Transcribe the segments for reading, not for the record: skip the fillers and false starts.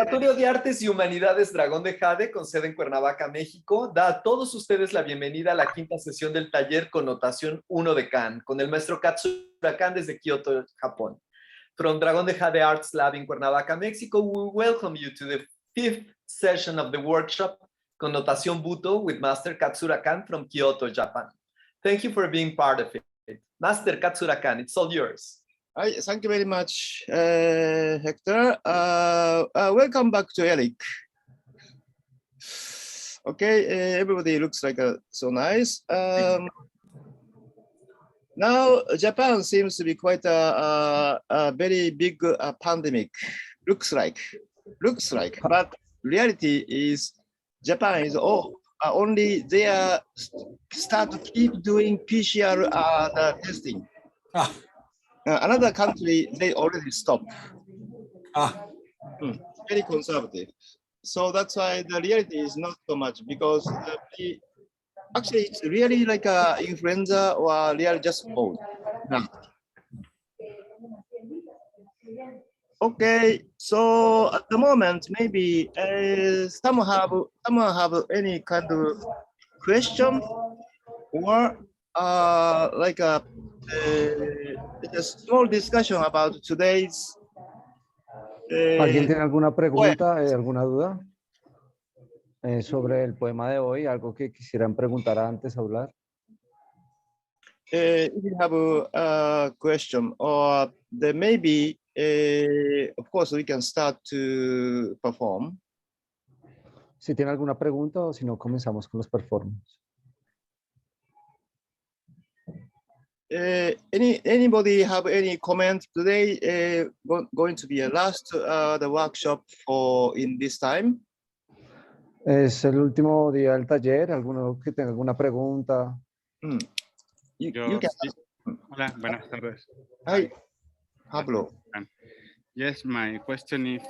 Laboratorio de Artes y Humanidades Dragón de Jade, con sede en Cuernavaca, México, da a todos ustedes la bienvenida a la quinta sesión del taller Conotación Butoh de Kan, con el maestro Katsura desde Kyoto, Japón. From Dragón de Jade Arts Lab in Cuernavaca, Mexico, we welcome you to the fifth session of the workshop Conotación Butoh with Master Katsura from Kyoto, Japan. Thank you for being part of it. Master Katsura, it's all yours. Thank you very much, Hector. Welcome back to Eric. Okay, everybody looks like so nice. Now, Japan seems to be quite a very big pandemic. Looks like, but reality is Japan is only they start to keep doing PCR testing. Another country, they already stopped. Very conservative. So that's why the reality is not so much, because actually it's really like a influenza or really just cold. Okay, so at the moment, maybe someone have any kind of question or like a small discussion about today's. ¿Alguien tiene alguna pregunta, alguna duda sobre el poema de hoy? ¿Algo que quisieran preguntar antes de hablar? If you have a question, or there may be, of course, we can start to perform. Si tiene alguna pregunta, o si no, comenzamos con los performances. Anybody have any comment today? Going to be a last the workshop for in this time. Es el último día del taller. ¿Alguno que tenga alguna pregunta? You can... Hola, buenas tardes. Hi, Pablo. Yes, my question is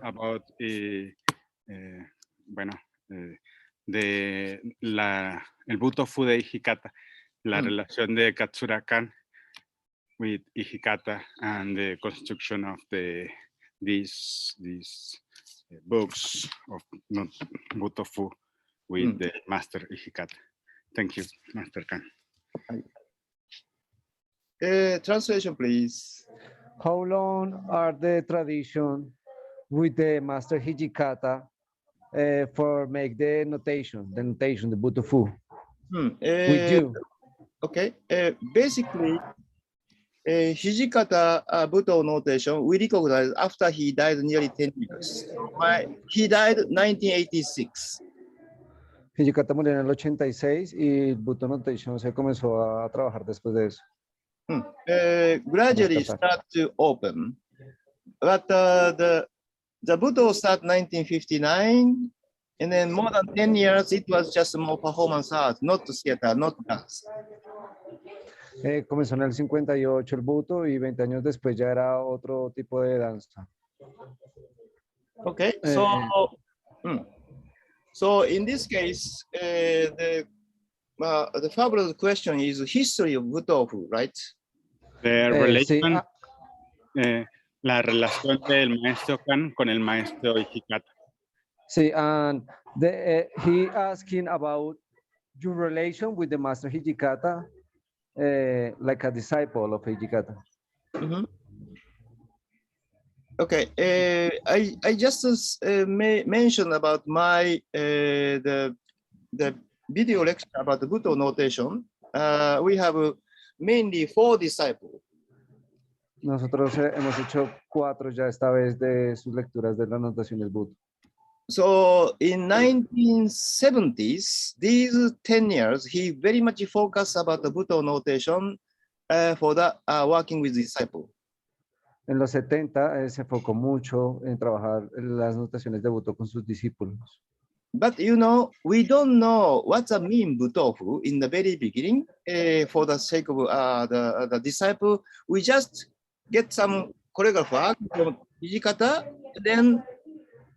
about el Butoh Fu de Hijikata, la relación de Katsura with Hijikata and the construction of these books of Butoh Fu with the master Hijikata. Thank you, Master Kan. Translation, please. How long are the tradition with the master Hijikata for make the notation, the Butoh Fu with you? Okay, basically, Hijikata Butoh notation we recognize after he died nearly 10 years. He died in 1986. Hijikata murió en el 86 y Butoh Notation se comenzó a trabajar después de eso. Gradually start to open, but the Butoh start 1959, and then more than 10 years it was just more performance art, not theater, not dance. Comenzó en el 58 el Butoh y 20 años después ya era otro tipo de danza. Okay, so in this case, the fabulous question is history of Butoh Fu, right? The relation, la relación del maestro Kan con el maestro Hijikata. Sí, and he asking about your relation with the master Hijikata, like a disciple of Hijikata. Okay, I just mentioned about my the video lecture about the Butoh notation. We have mainly 4 disciples. Nosotros hemos hecho 4 ya esta vez de sus lecturas de la notación del Butoh. So in 1970s, these 10 years, he very much focused about the Butoh notation for the working with disciples. En los 70 se enfocó mucho en trabajar las notaciones de Butoh con sus discípulos. But you know, we don't know what the mean Butoh Fu in the very beginning. For the sake of the disciple, we just get some choreographer from Hijikata, then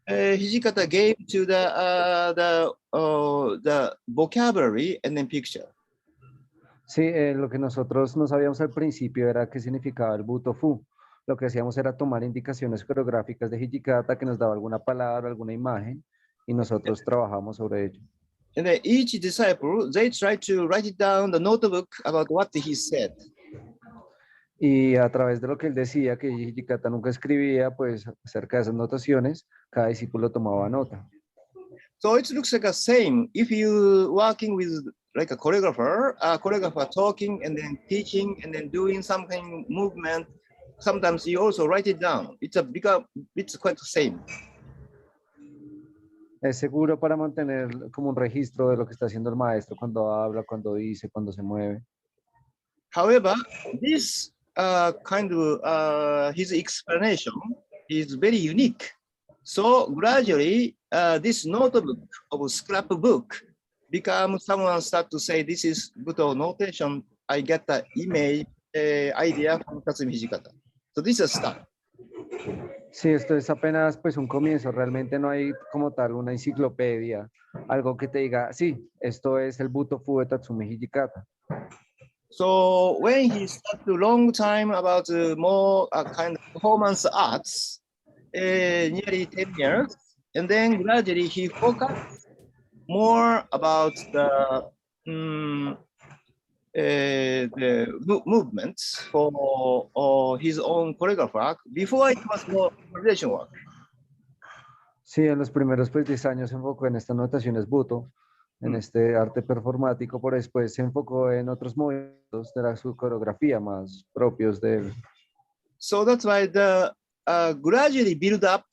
Hijikata gave to the vocabulary and then picture. Sí, lo que nosotros no sabíamos al principio era qué significaba el Butoh Fu. lo que hacíamos era tomar indicaciones coreográficas de Hijikata que nos daba alguna palabra, alguna imagen, y nosotros trabajamos sobre ello. And then each disciple, they try to write it down the notebook about what he said. Y a través de lo que él decía, que Hijikata nunca escribía, pues acerca de esas notaciones, cada discípulo tomaba nota. So it looks like the same. If you working with like a choreographer talking and then teaching and then doing something movement, sometimes you also write it down. It's quite the same. Es seguro para mantener como un registro de lo que está haciendo el maestro cuando habla, cuando dice, cuando se mueve. However, this kind of his explanation is very unique. So gradually, this notebook of scrapbook becomes someone start to say, this is Butoh notation. I get the idea from Tatsumi Hijikata. So this is a start. Sí, esto es apenas pues un comienzo. Realmente no hay como tal una enciclopedia, algo que te diga, sí, esto es el Butoh Fu de Tatsumi Hijikata. So when he started a long time about more kind of performance arts, nearly 10 years, and then gradually he focused more about the movements for his own choreographer. Before it was more coordination work. Sí, en los primeros pues 10 años se enfocó en estas notaciones Butoh, en este arte performático, pero después se enfocó en otros movimientos de su coreografía más propios de él. So that's why the gradually build up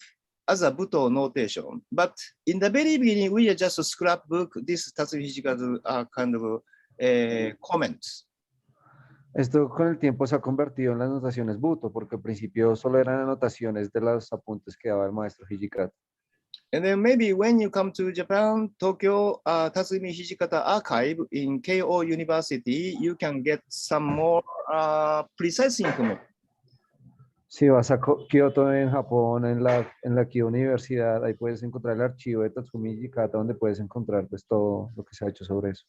as a Butoh notation. But in the very beginning, we are just a scrapbook. This Tatsumi Hijikata's kind of comments. Esto con el tiempo se ha convertido en las notaciones Butoh, porque al principio solo eran anotaciones de los apuntes que daba el maestro Hijikata. And then maybe when you come to Japan, Tokyo, Tatsumi Hijikata archive in Keio University, you can get some more precise information. Si vas a Kyoto en Japón, en la Keio Universidad, ahí puedes encontrar el archivo de Tatsumi Hijikata, donde puedes encontrar pues todo lo que se ha hecho sobre eso.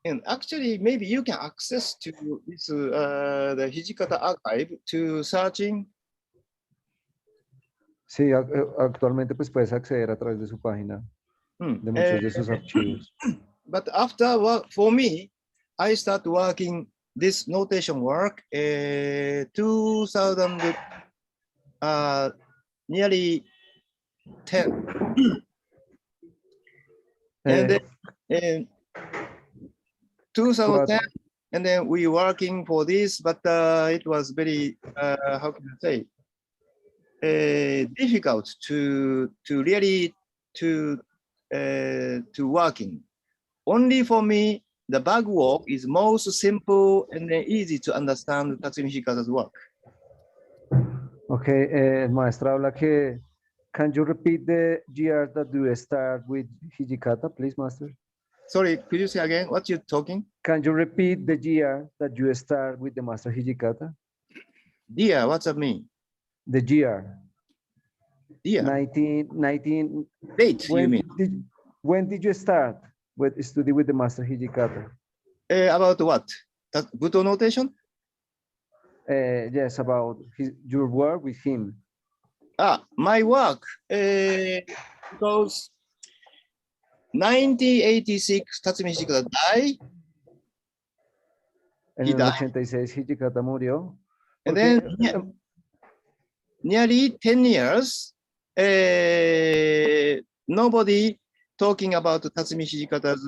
And actually, maybe you can access to this the Hijikata archive to searching. Sí, actualmente pues puedes acceder a través de su página de muchos de sus archivos. But after for me, I start working this notation work 2000 nearly 10. And then 2010, and then we working for this, but it was very how can I say, difficult to really to working. Only for me, the bag walk is most simple and easy to understand Tatsumi Hijikata's work. Okay, el maestro habla que, can you repeat the year that you start with Hijikata, please, master? Sorry, could you say again what you're talking? Can you repeat the year that you start with the master Hijikata? Dear, what's that mean? The year. Dear. 19 Date, you mean? When did you start with study with the master Hijikata? About what? That Butoh notation? Yes, about your work with him. My work, because 1986, Tatsumi Hijikata died. En el 86 Hijikata murió. And then nearly 10 years, nobody talking about Tatsumi Hijikata's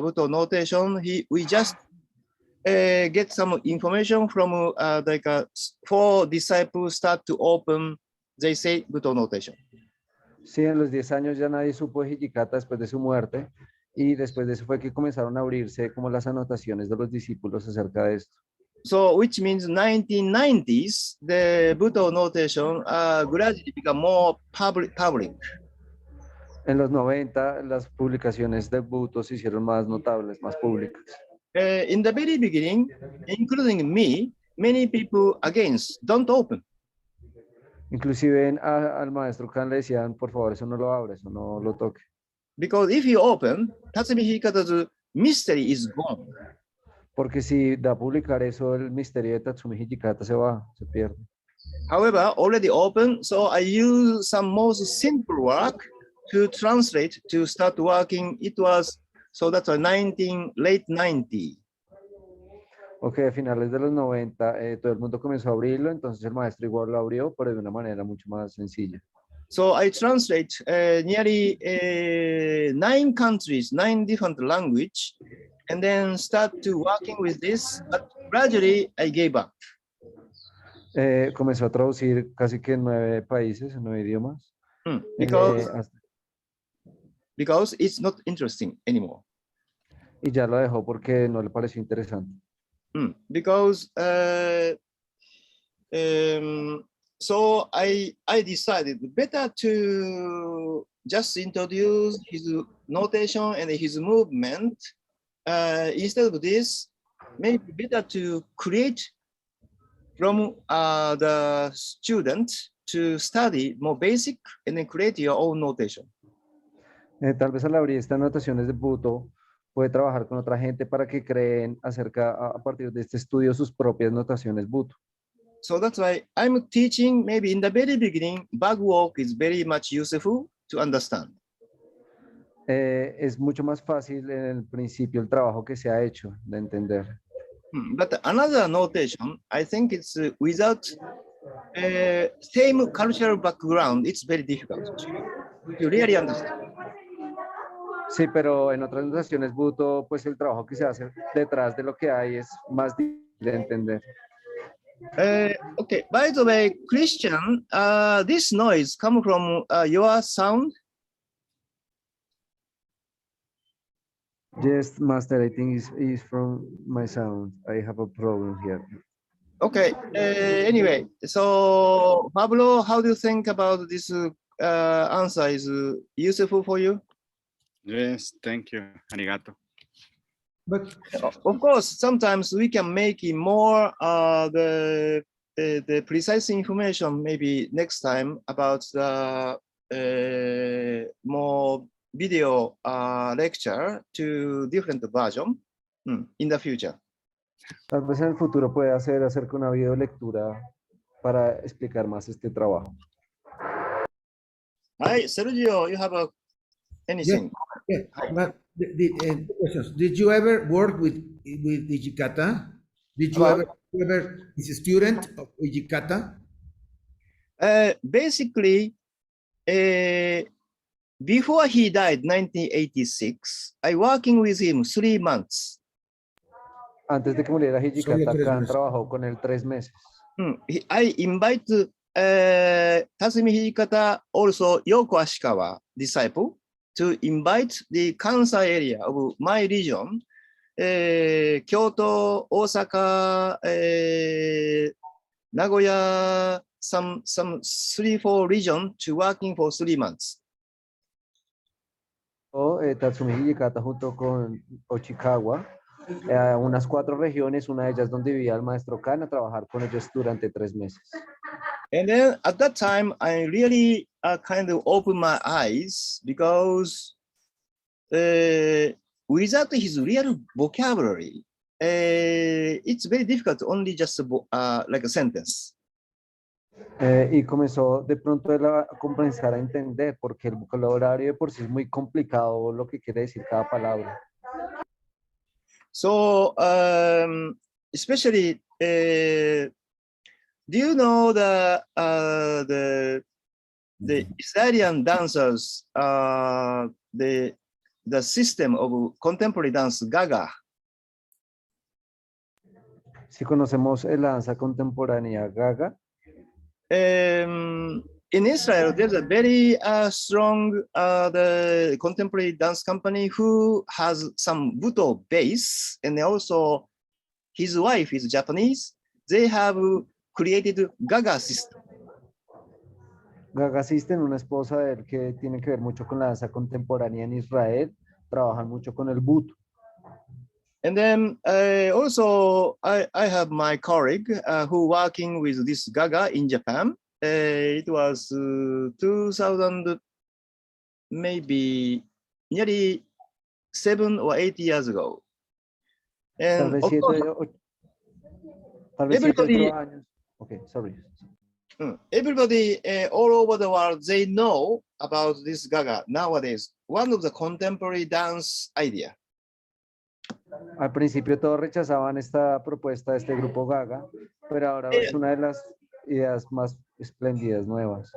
Butoh notation. We just get some information from like 4 disciples start to open, they say, Butoh notation. Sí, en los 10 años ya nadie supo de Hijikata después de su muerte, y después de eso fue que comenzaron a abrirse como las anotaciones de los discípulos acerca de esto. So, which means 1990s, the Butoh notation gradually become more public. En los 90, las publicaciones de Butoh se hicieron más notables, más públicas. In the very beginning, including me, many people against, don't open. Inclusive al maestro Khan le decían, por favor, eso no lo abra, eso no lo toque. Because if you open, Tatsumi Hijikata's mystery is gone. Porque si da a publicar eso, el misterio de Tatsumi Hijikata se va, se pierde. However, already open, so I use some most simple work to translate to start working. It was, so that's a late 90. Ok, a finales de los 90 todo el mundo comenzó a abrirlo, entonces el maestro igual lo abrió, pero de una manera mucho más sencilla. So I translate nearly 9 countries, 9 different language, and then start to working with this, but gradually I gave up. Comenzó a traducir casi que en 9 países, en 9 idiomas. Because it's not interesting anymore. Y ya lo dejó porque no le pareció interesante. Because so I decided better to just introduce his notation and his movement. Instead of this, maybe better to create from the student to study more basic and then create your own notation. Tal vez al abrir estas notaciones de Butoh, puede trabajar con otra gente para que creen a partir de este estudio sus propias notaciones Butoh. So that's why I'm teaching, maybe in the very beginning, bag walk is very much useful to understand. Es mucho más fácil en el principio el trabajo que se ha hecho de entender. But another notation, I think it's without same cultural background, it's very difficult to really understand. Sí, pero en otras notaciones Butoh, pues el trabajo que se hace detrás de lo que hay es más difícil de entender. Okay, by the way, Christian, this noise come from your sound? Yes, Master, I think is from my sound. I have a problem here. Okay, anyway, so Pablo, how do you think about this answer? Is useful for you? Yes, thank you. Arigato. But of course, sometimes we can make it more the precise information maybe next time about the more video lecture to different version in the future. Tal vez en el futuro pueda hacer acerca una video lectura para explicar más este trabajo. Hi, Sergio, you have anything? Yeah, but questions. Did you ever work with Ijikata? Did you ever is a student of Ijikata? Basically, before he died, 1986, I working with him 3 months. Antes de que muriera Hijikata, Khan trabajó con él 3 meses. I invite Tatsumi Hijikata, also Yoko Ashikawa disciple, to invite the Kansai area of my region, Kyoto, Osaka, Nagoya, some 3-4 regions to working for 3 months. Tatsumi Hijikata junto con Ochikawa, unas 4 regiones, una de ellas donde vivía el maestro Khan, a trabajar con ellos durante 3 meses. And then at that time, I really kind of opened my eyes because without his real vocabulary, it's very difficult only just like a sentence. Y comenzó de pronto él a comenzar a entender, porque el vocabulario de por sí es muy complicado lo que quiere decir cada palabra. So especially, do you know the Israeli dancers, the system of contemporary dance, Gaga? Si conocemos la danza contemporánea Gaga. In Israel, there's a very strong the contemporary dance company who has some Butoh base, and also his wife is Japanese. They have created Gaga system. Gaga System, una esposa de él que tiene que ver mucho con la danza contemporánea en Israel, trabajan mucho con el Butoh. And then also I have my colleague who working with this Gaga in Japan. It was 2000, maybe nearly 7 or 8 years ago. And Tal vez 7 o 8 años. Okay, sorry. Everybody all over the world, they know about this gaga nowadays. One of the contemporary dance idea. Al principio todos rechazaban esta propuesta de este grupo Gaga, pero ahora es una de las ideas más espléndidas, nuevas.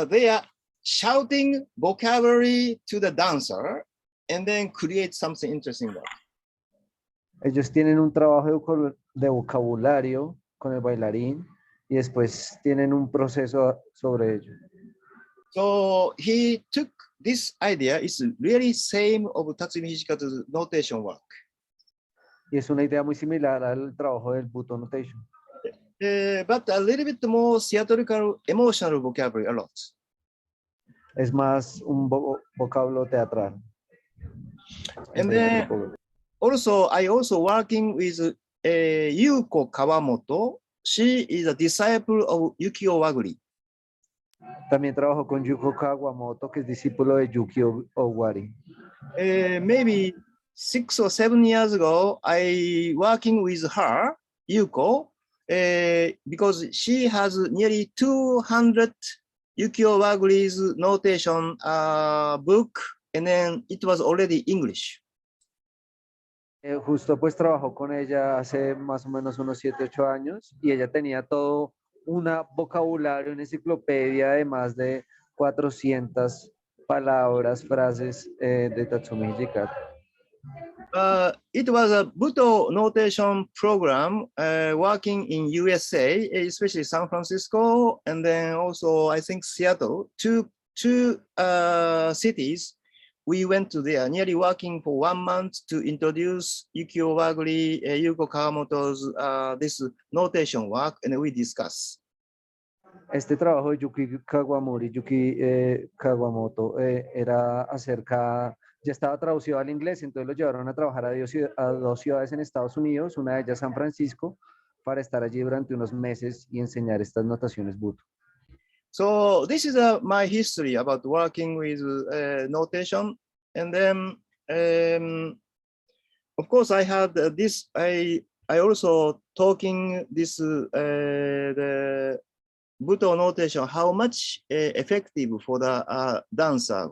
They are shouting vocabulary to the dancer and then create something interesting. Ellos tienen un trabajo de vocabulario con el bailarín y después tienen un proceso sobre ello. So he took this idea, it's really same of Tatsumi Hijikata's notation work. Y es una idea muy similar al trabajo del Butoh Notation. But a little bit more theatrical, emotional vocabulary, a lot. Es más un vocablo teatral. And then also, I also working with Yuko Kawamoto. She is a disciple of Yukio Waguri. También trabajó con Yuko Kawamoto, que es discípulo de Yukio Owari. Maybe 6 or 7 years ago, I working with her, Yuko, because she has nearly 200 Yukio Waguri's notation book, and then it was already English. Justo pues trabajó con ella hace más o menos unos 7, 8 años y ella tenía todo un vocabulario, una enciclopedia de más de 400 palabras, frases de Tatsumi Hijikata. It was a Butoh notation program working in USA, especially San Francisco, and then also I think Seattle. Two cities. We went to there, nearly working for 1 month to introduce Yukio Waguri, Yuko Kawamoto's this notation work, and we discuss. Este trabajo de Yuki Kawamoto era acerca, ya estaba traducido al inglés, entonces lo llevaron a trabajar a 2 ciudades en Estados Unidos, una de ellas San Francisco, para estar allí durante unos meses y enseñar estas notaciones Butoh. So this is my history about working with notation, and then of course I had this. I also talking this the Butoh notation, how much effective for the dancer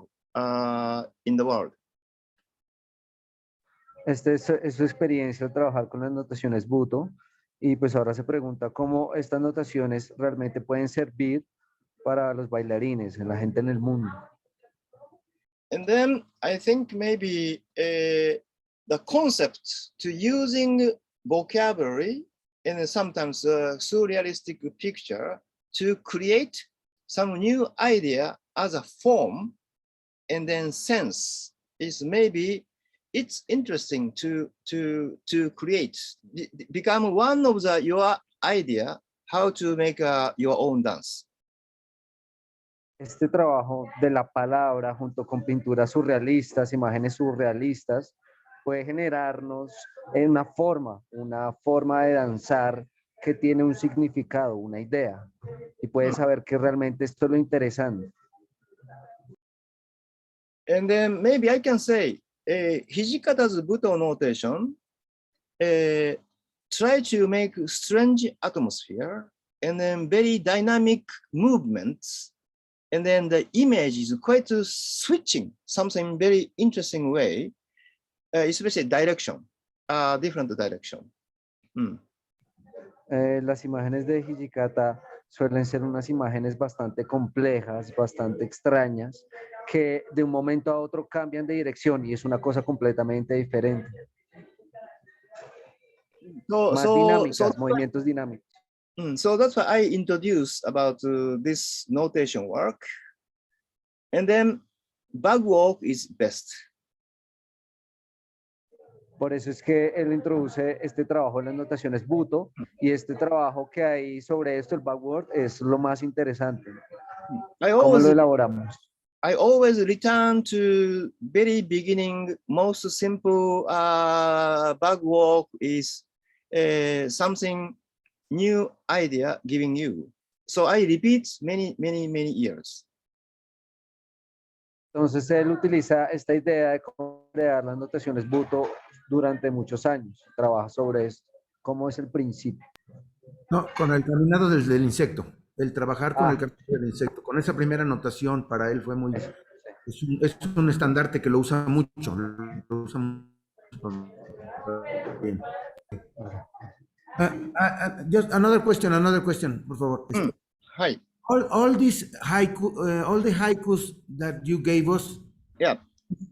in the world. Es su experiencia al trabajar con las notaciones Butoh y pues ahora se pregunta cómo estas notaciones realmente pueden servir para los bailarines, la gente en el mundo. And then I think maybe the concept to using vocabulary and sometimes surrealistic picture to create some new idea as a form and then sense is maybe it's interesting to create, become one of your idea how to make your own dance. Este trabajo de la palabra junto con pinturas surrealistas, imágenes surrealistas, puede generarnos una forma de danzar que tiene un significado, una idea, y puede saber que realmente esto es lo interesante. And then maybe I can say, Hijikata's Butoh notation try to make strange atmosphere and then very dynamic movements. And then the image is quite switching, something very interesting way, especially direction, different direction. Las imágenes de Hijikata suelen ser unas imágenes bastante complejas, bastante extrañas, que de un momento a otro cambian de dirección y es una cosa completamente diferente. Más dinámicas, movimientos dinámicos. So that's why I introduced about this notation work. And then bag walk is best. Por eso es que él introduce este trabajo en las notaciones Butoh y este trabajo que hay sobre esto, el backward, es lo más interesante. ¿Cómo lo elaboramos? I always return to very beginning, most simple bag walk is something new idea giving you. So I repeat many years. Entonces él utiliza esta idea de cómo crear las notaciones Butoh durante muchos años. Trabaja sobre esto. ¿Cómo es el principio? No, con el caminado desde el insecto. el trabajar con el capítulo del insecto. Con esa primera anotación para él fue muy... Es un estandarte que lo usa mucho. Lo usa mucho. Bien. Just another question, por favor. Hi. All these haiku, all the haikus that you gave us, Yeah.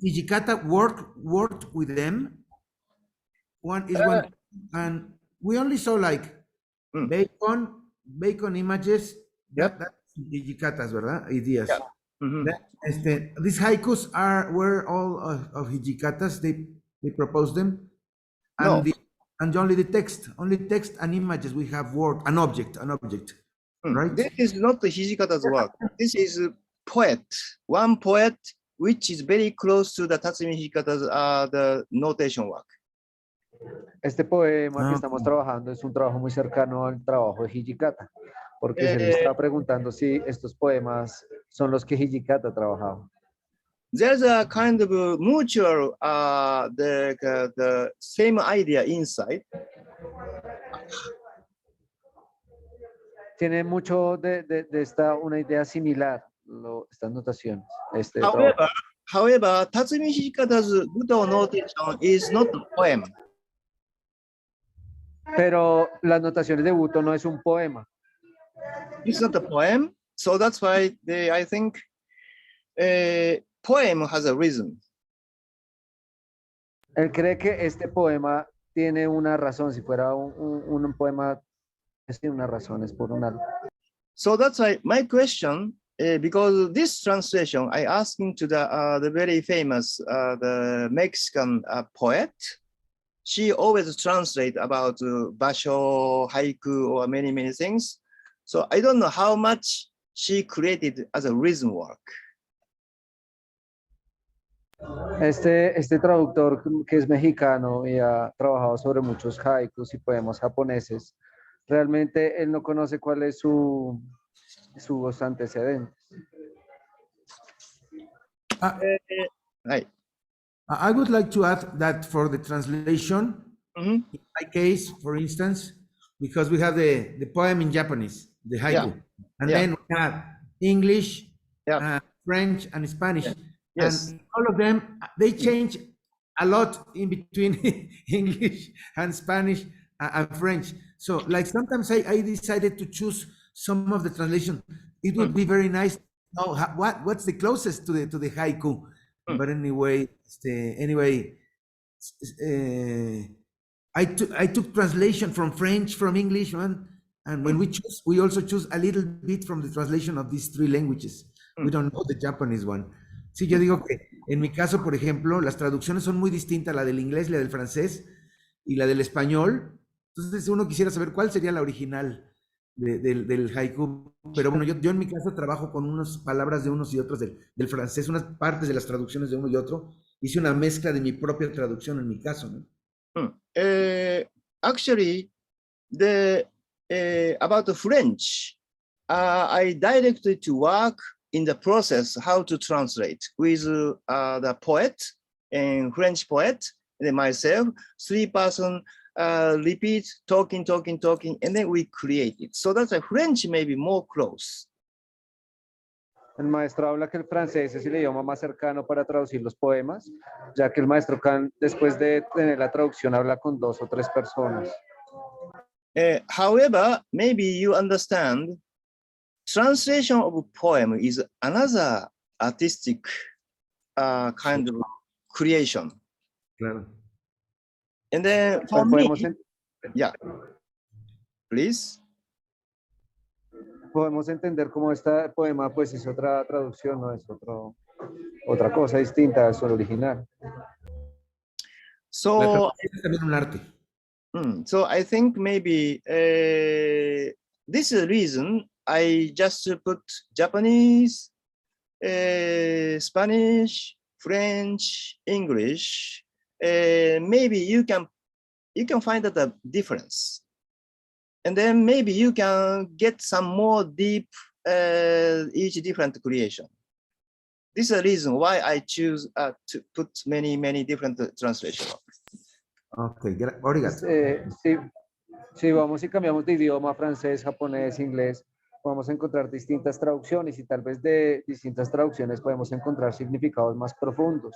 Hijikata worked with them. One is one, and we only saw like bacon images. Yep. That's Hijikatas, ¿verdad? Ideas. Yeah. Mm-hmm. These haikus were all of Hijikatas. They proposed them, and No. and only text and images. We have an object, right? This is not the Hijikata's work. This is a poet. One poet which is very close to the Tatsumi Hijikata's the notation work. Este poema que estamos trabajando es un trabajo muy cercano al trabajo de Hijikata, porque se le está preguntando si estos poemas son los que Hijikata trabajaba. There's a kind of a mutual the same idea inside. Tiene mucho de una idea similar, estas notaciones. However, Tatsumi Hijikata's Butoh notation is not a poem. Pero las notaciones de Butoh no es un poema. It's not a poem, so that's why I think poem has a rhythm. Él cree que este poema tiene una razón. Si fuera un poema, tiene una razón, es por una. So that's why my question, because this translation, I asking to the very famous the Mexican poet. She always translate about basho, haiku, or many things. So I don't know how much she created as a rhythm work. Este traductor que es mexicano y ha trabajado sobre muchos haikus y poemas japoneses, realmente él no conoce cuál es sus antecedentes. I would like to add that for the translation, in my case, for instance, because we have the poem in Japanese, the haiku, and then we have English, French, and Spanish. Yes. And all of them, they change a lot in between English and Spanish and French. So like sometimes I decided to choose some of the translation. It would be very nice to know what's the closest to the haiku. But anyway, I took translation from French, from English, and when we also choose a little bit from the translation of these three languages. We don't know the Japanese one. Sí, yo digo que en mi caso, por ejemplo, las traducciones son muy distintas, la del inglés, la del francés y la del español. Entonces uno quisiera saber cuál sería la original del haiku. Pero bueno, yo en mi caso trabajo con unas palabras de unos y otros del francés, unas partes de las traducciones de uno y otro. Hice una mezcla de mi propia traducción en mi caso, ¿no? Actually, about the French, I directly to work in the process how to translate with the poet and French poet and myself, 3-person repeat, talking, and then we create it. So that's a French maybe more close. El maestro habla que el francés es el idioma más cercano para traducir los poemas, ya que el maestro Khan, después de tener la traducción, habla con 2 o 3 personas. However, maybe you understand, translation of a poem is another artistic kind of creation. Claro. And then for me, please. Podemos entender cómo este poema pues es otra traducción, no es otra cosa distinta a su original. So es también un arte. So I think maybe this is the reason I just put Japanese, Spanish, French, English. Maybe you can find out the difference. And then maybe you can get some more deep each different creation. This is the reason why I choose to put many different translations. Okay, obrigado. Sí, vamos y cambiamos de idioma, francés, japonés, inglés, vamos a encontrar distintas traducciones y tal vez de distintas traducciones podemos encontrar significados más profundos.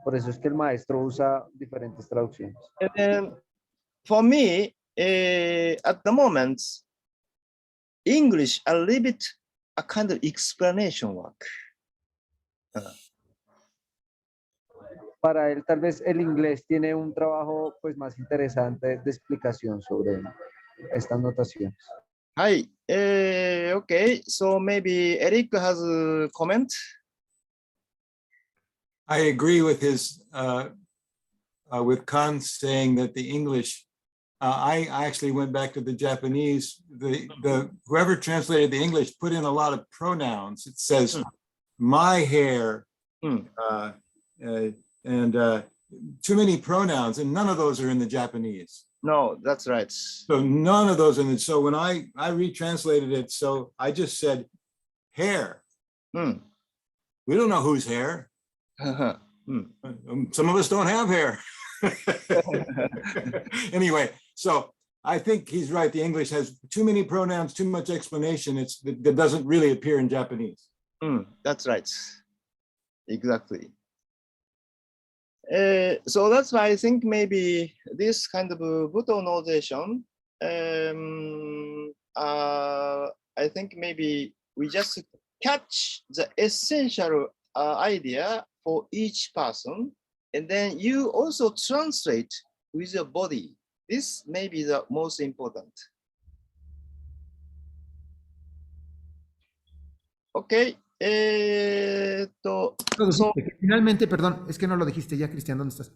Por eso es que el maestro usa diferentes traducciones. For me, at the moment, English a little bit a kind of explanation work. Para él tal vez el inglés tiene un trabajo pues más interesante de explicación sobre estas notaciones. Hi. Okay. So maybe Eric has a comment. I agree with his with Khan saying that the English. I actually went back to the Japanese. The whoever translated the English put in a lot of pronouns. It says my hair, and too many pronouns, and none of those are in the Japanese. No, that's right. So none of those, and so when I retranslated it, so I just said hair. We don't know whose hair. Some of us don't have hair. Anyway, so I think he's right. The English has too many pronouns, too much explanation. That doesn't really appear in Japanese. That's right. Exactly. So that's why I think maybe this kind of Butoh notation, I think maybe we just catch the essential idea for each person, and then you also translate with your body. This may be the most important. Okay. Que finalmente, perdón, es que no lo dijiste ya, Cristian, ¿dónde estás?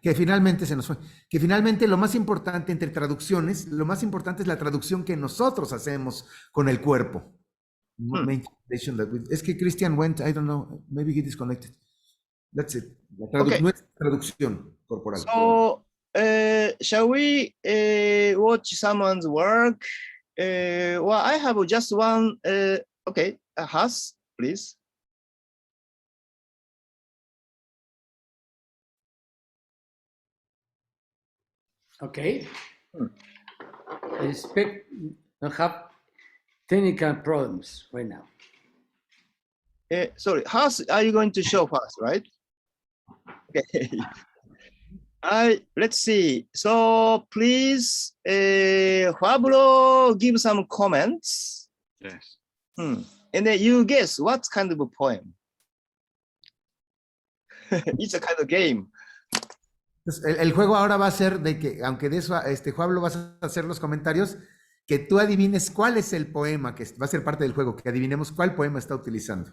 Que finalmente se nos fue. Que finalmente lo más importante entre traducciones, lo más importante es la traducción que nosotros hacemos con el cuerpo. Es que Christian went, I don't know, maybe he disconnected. That's it. Nuestra traducción corporal. So, shall we watch someone's work? Well, I have just one. Okay, Has, please. Okay. I expect not have technical problems right now. Sorry, Has, are you going to show first, right? Okay. Let's see. So please, Pablo, give some comments. Yes. And then you guess what kind of a poem. It's a kind of game. Entonces, el juego ahora va a ser de que, aunque de eso, Juan, lo vas a hacer los comentarios, que tú adivines cuál es el poema, que va a ser parte del juego, que adivinemos cuál poema está utilizando.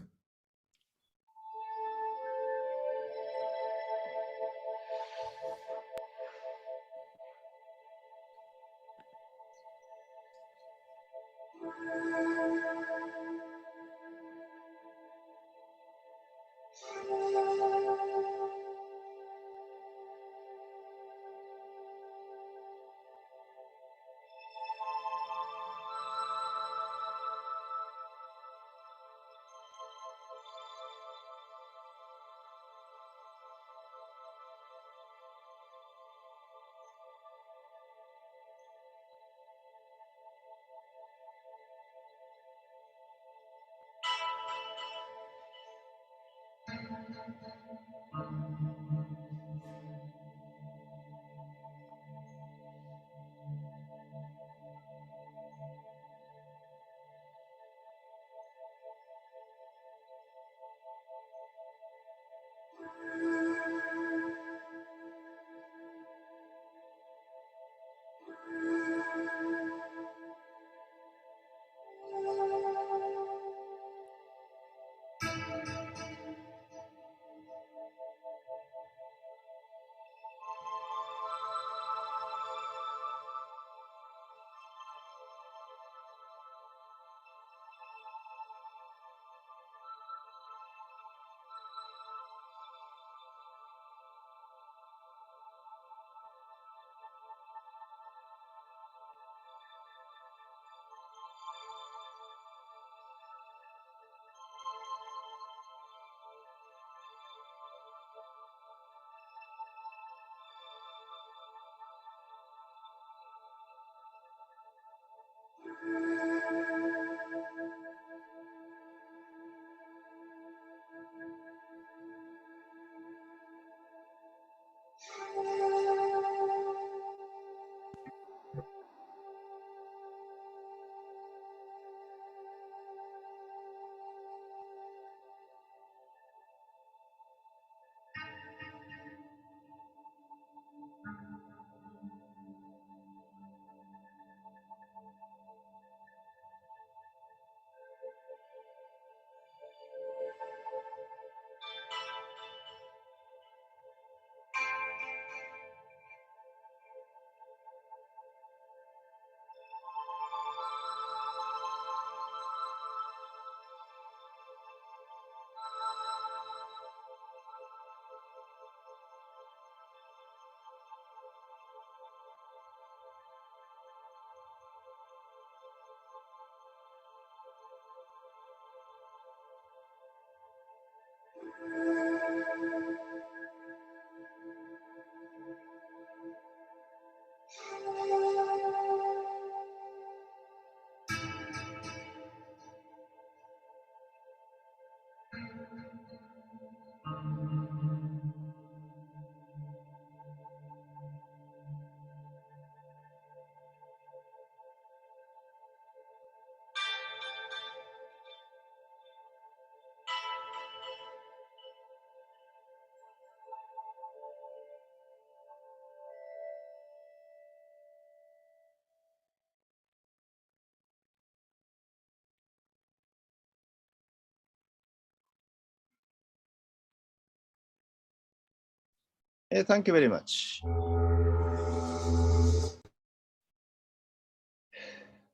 Thank you very much.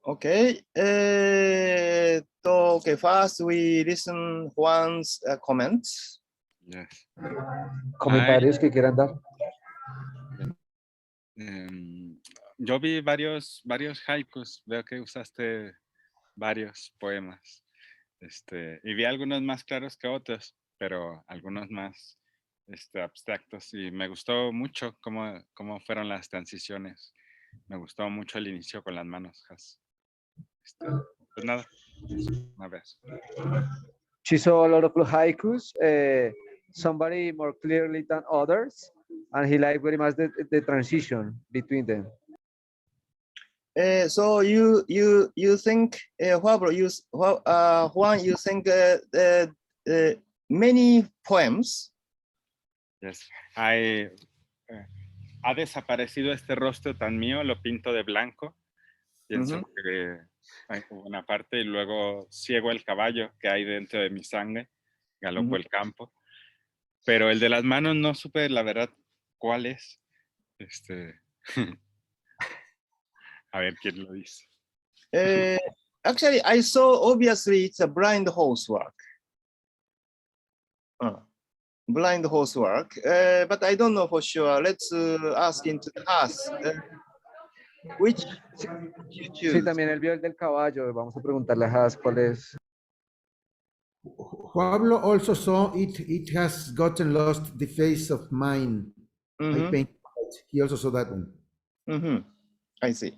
Okay. Okay, first we listen Juan's comments. Yes. Comentarios que quieran dar. Yo vi varios haikus, veo que usaste varios poemas, y vi algunos más claros que otros, pero algunos más abstractos, y me gustó mucho cómo fueron las transiciones. Me gustó mucho el inicio con las manos, Has. Pues nada, una vez. She saw a lot of haikus, somebody more clearly than others, and he liked very much the transition between them. So you think Juan, you think many poems? Yes. Ha desaparecido este rostro tan mío, lo pinto de blanco. Pienso que hay una parte, y luego ciego el caballo que hay dentro de mi sangre, galopo el campo. Pero el de las manos no supe la verdad cuál es. A ver quién lo dice. Actually, I saw obviously it's a blind horse work. Blind horse work, but I don't know for sure. Let's ask into the house. Which you choose? Sí, también él vio el del caballo. Vamos a preguntarle a Has cuál es. Pablo also saw it. It has gotten lost. The face of mine. I painted it. He also saw that one. I see.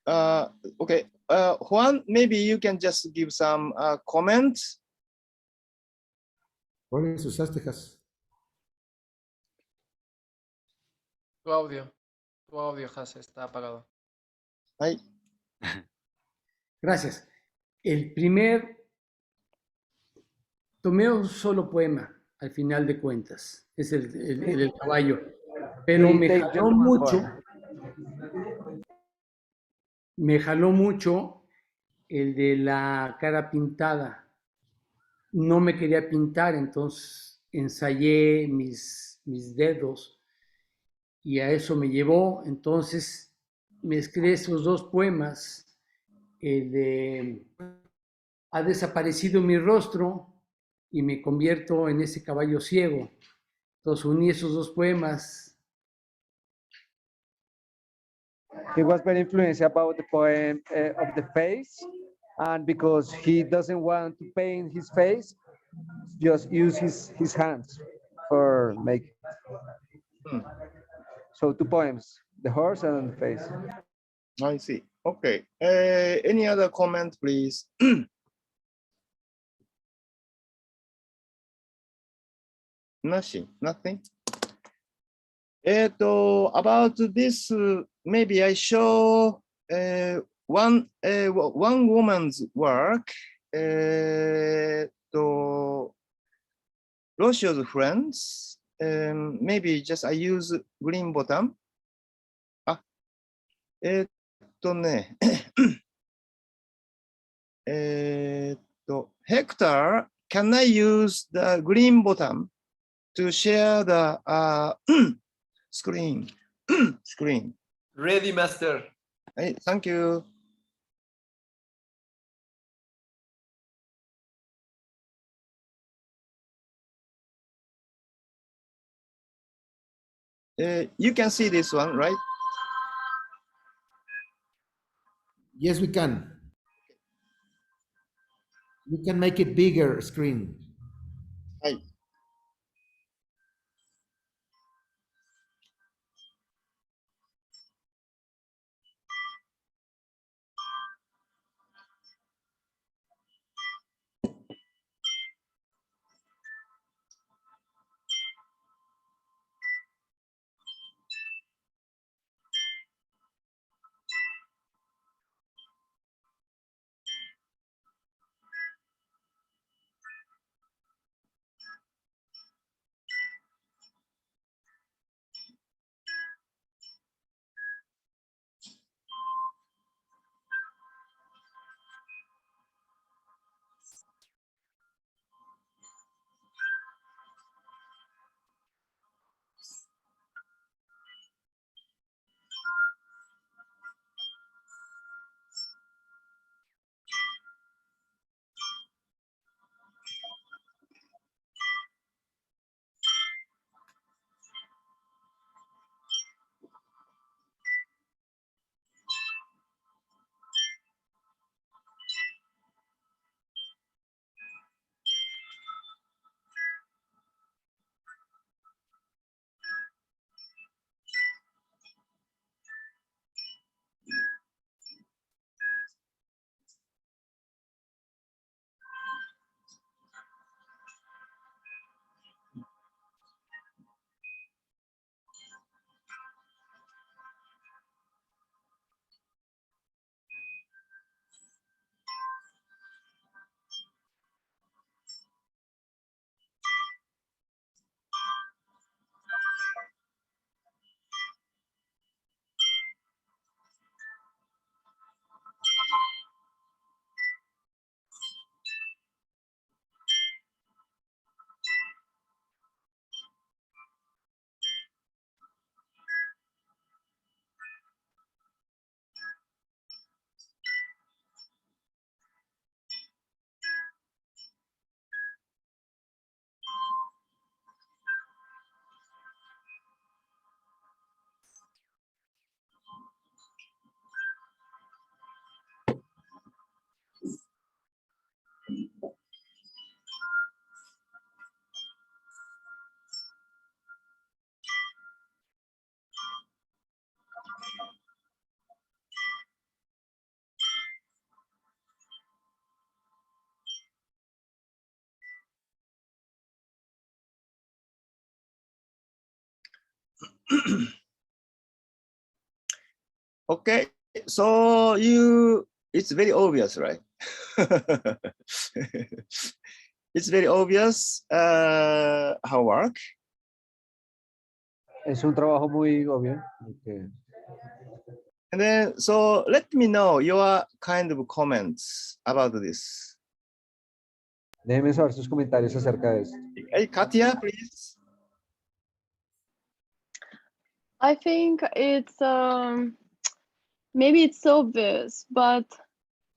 Okay, Juan, maybe you can just give some comments. ¿Cuáles usaste, Has? Tu audio, Has, está apagado. Ay. Gracias. Tomé un solo poema al final de cuentas, es el del caballo, pero me jaló mucho el de la cara pintada. No me quería pintar, entonces ensayé mis dedos y a eso me llevó. Entonces mezclé esos dos poemas, el de ha desaparecido mi rostro y me convierto en ese caballo ciego. Entonces uní esos dos poemas. He was very influenced about the poem of the face, and because he doesn't want to paint his face, just use his hands for making. So 2 poems, the horse and the face. I see. Okay. Any other comment, please? Nothing. About this, maybe I show one woman's work. Rocio's friends. Maybe just I use green button. Hector, can I use the green button to share the screen? Ready, master. Hey, thank you. You can see this one, right? Yes, we can. We can make it bigger screen. はい。Okay, so it's very obvious, right? It's very obvious how work. Es un trabajo muy obvio. Okay. And then, so let me know your kind of comments about this. Déjenme saber sus comentarios acerca de esto. Hey, Katya, please. I think it's maybe it's obvious, but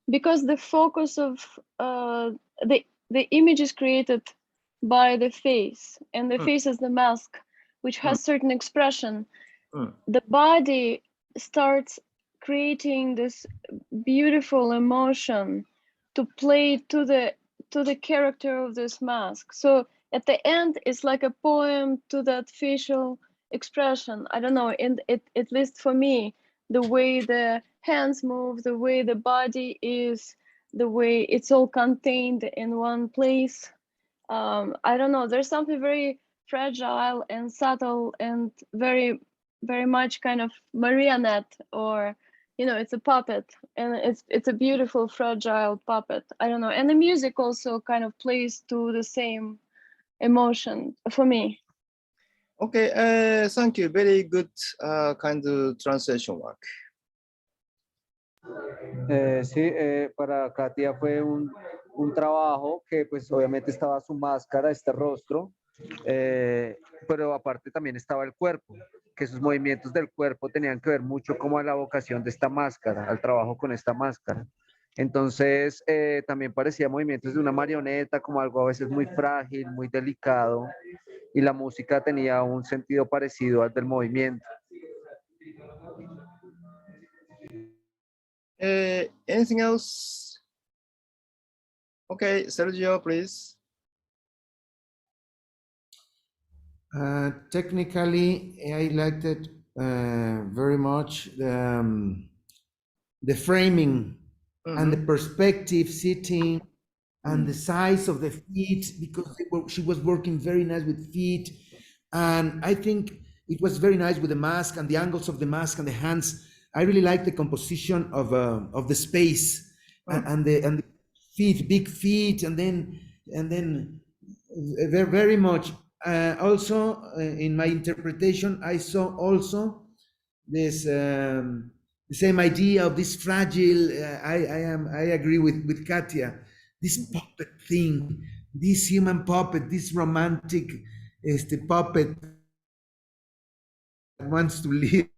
because the focus of the image is created by the face, and the face is the mask, which has certain expression. The body starts creating this beautiful emotion to play to the character of this mask. So at the end, it's like a poem to that facial expression. I don't know, and at least for me, the way the hands move, the way the body is, the way it's all contained in one place. I don't know, there's something very fragile and subtle and very, very much kind of marionette, or, you know, it's a puppet, and it's a beautiful, fragile puppet. I don't know. And the music also kind of plays to the same emotion for me. Okay, thank you. Very good kind of translation work. Sí, para Katia fue un trabajo que pues obviamente estaba su máscara, este rostro, pero aparte también estaba el cuerpo, que sus movimientos del cuerpo tenían que ver mucho como a la vocación de esta máscara, al trabajo con esta máscara. Entonces también parecía movimientos de una marioneta, como algo a veces muy frágil, muy delicado, y la música tenía un sentido parecido al del movimiento. Anything else? Okay, Sergio, please. Technically, I liked it very much. The framing and the perspective sitting and the size of the feet, because she was working very nice with feet. And I think it was very nice with the mask and the angles of the mask and the hands. I really like the composition of the space and the feet, big feet, and then very, very much. Also, in my interpretation, I saw also this the same idea of this fragile. I agree with Katia. This puppet thing, this human puppet, this romantic, puppet that wants to live,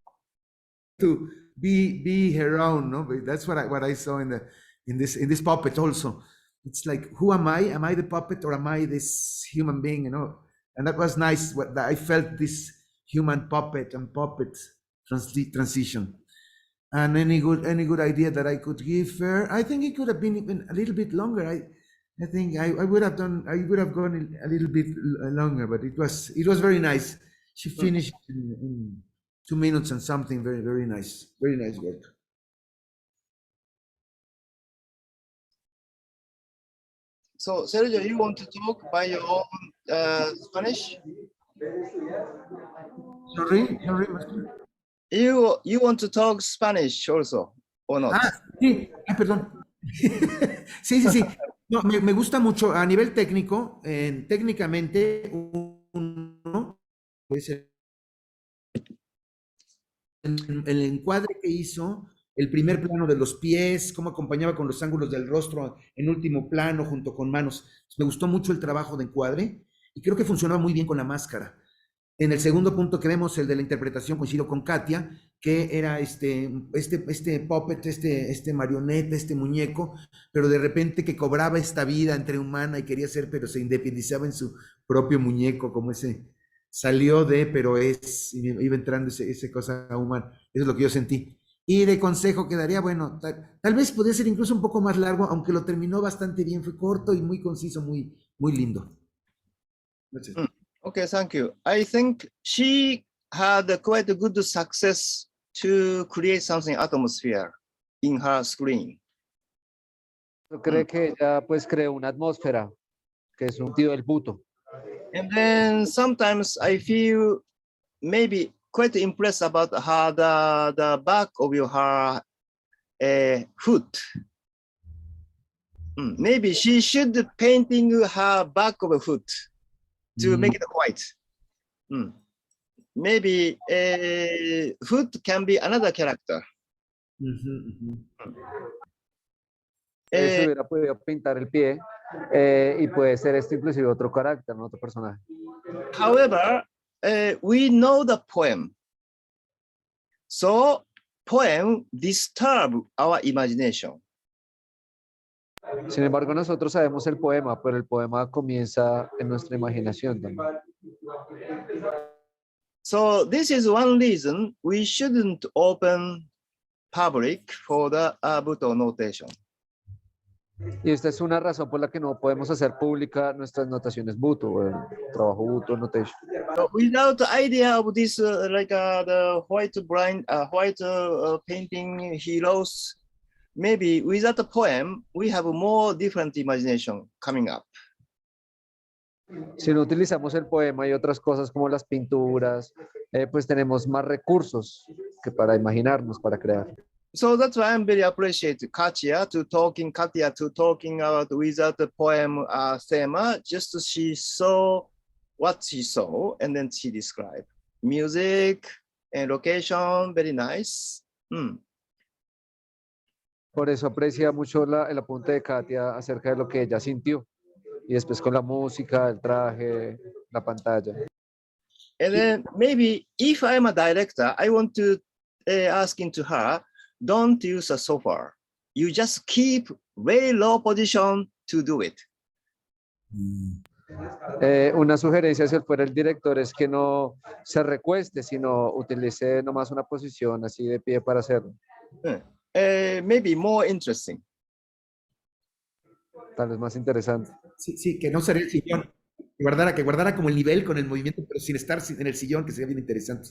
to be her own. No, but that's what I saw in this puppet also. It's like, who am I? Am I the puppet or am I this human being? You know, and that was nice. What I felt, this human puppet and puppet transition. And any good idea that I could give her, I think it could have been even a little bit longer. I think I would have gone a little bit longer, but it was very nice. She finished in 2 minutes and something. Very, very nice work. So Sergio, you want to talk by your own Spanish? Sorry. You want to talk Spanish also, or not? Sí, perdón. Sí. No, me gusta mucho a nivel técnico, técnicamente uno puede ser el encuadre que hizo, el primer plano de los pies, cómo acompañaba con los ángulos del rostro en último plano junto con manos. Me gustó mucho el trabajo de encuadre y creo que funcionaba muy bien con la máscara. En el segundo punto que vemos, el de la interpretación, coincido con Katia, que era este puppet, este marioneta, este muñeco, pero de repente que cobraba esta vida entre humana y quería ser, pero se independizaba en su propio muñeco, como ese salió de, pero iba entrando ese cosa humana. Eso es lo que yo sentí. Y de consejo quedaría, bueno, tal vez podría ser incluso un poco más largo, aunque lo terminó bastante bien, fue corto y muy conciso, muy lindo. Okay, thank you. I think she had quite a good success to create something atmosphere in her screen. Yo creo que ella pues creó una atmósfera, que es un sentido del Butoh. And then sometimes I feel maybe quite impressed about her the back of her foot. Maybe she should painting her back of a foot to make it white. Maybe foot can be another character. Se hubiera podido pintar el pie y puede ser esto inclusive otro carácter, ¿no? Otro personaje. However, we know the poem. So poem disturb our imagination. Sin embargo, nosotros sabemos el poema, pero el poema comienza en nuestra imaginación también. So this is one reason we shouldn't open public for the Butoh notation. Y esta es una razón por la que no podemos hacer pública nuestras notaciones Butoh, el trabajo Butoh notation. So without the idea of this, the white painting heroes, maybe without the poem, we have more different imagination coming up. Si no utilizamos el poema y otras cosas como las pinturas, pues tenemos más recursos que para imaginarnos, para crear. So that's why I'm very appreciate Katia to talking about without the poem theme. Just she saw what she saw and then she described music and location. Very nice. Por eso aprecia mucho el apunte de Katia acerca de lo que ella sintió. Y después con la música, el traje, la pantalla. And then maybe if I'm a director, I want to ask into her, don't use a sofa. You just keep very low position to do it. Una sugerencia si él fuera el director es que no se recueste, sino utilice nomás una posición así de pie para hacerlo. maybe more interesting. Tal vez más interesante. Sí, sí, que no sería el sillón. Que guardara como el nivel con el movimiento, pero sin estar en el sillón, que sería bien interesante.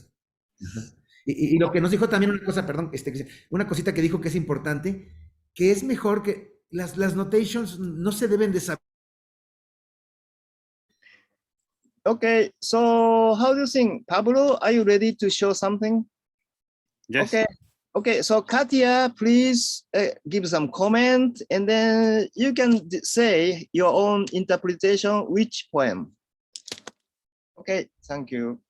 Y lo que nos dijo también una cosa, perdón, una cosita que dijo que es importante, que es mejor que las notations no se deben de saber. Okay, so how do you think, Pablo? Are you ready to show something? Yes. Okay. Okay, so Katia, please give some comment, and then you can say your own interpretation, which poem. Okay, thank you.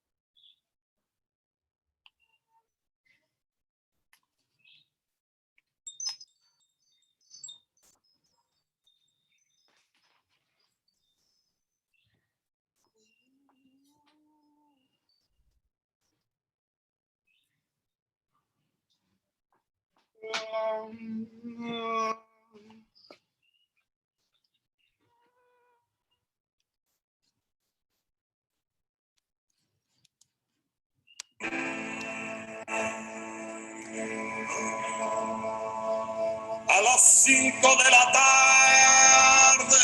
A las 5 de la tarde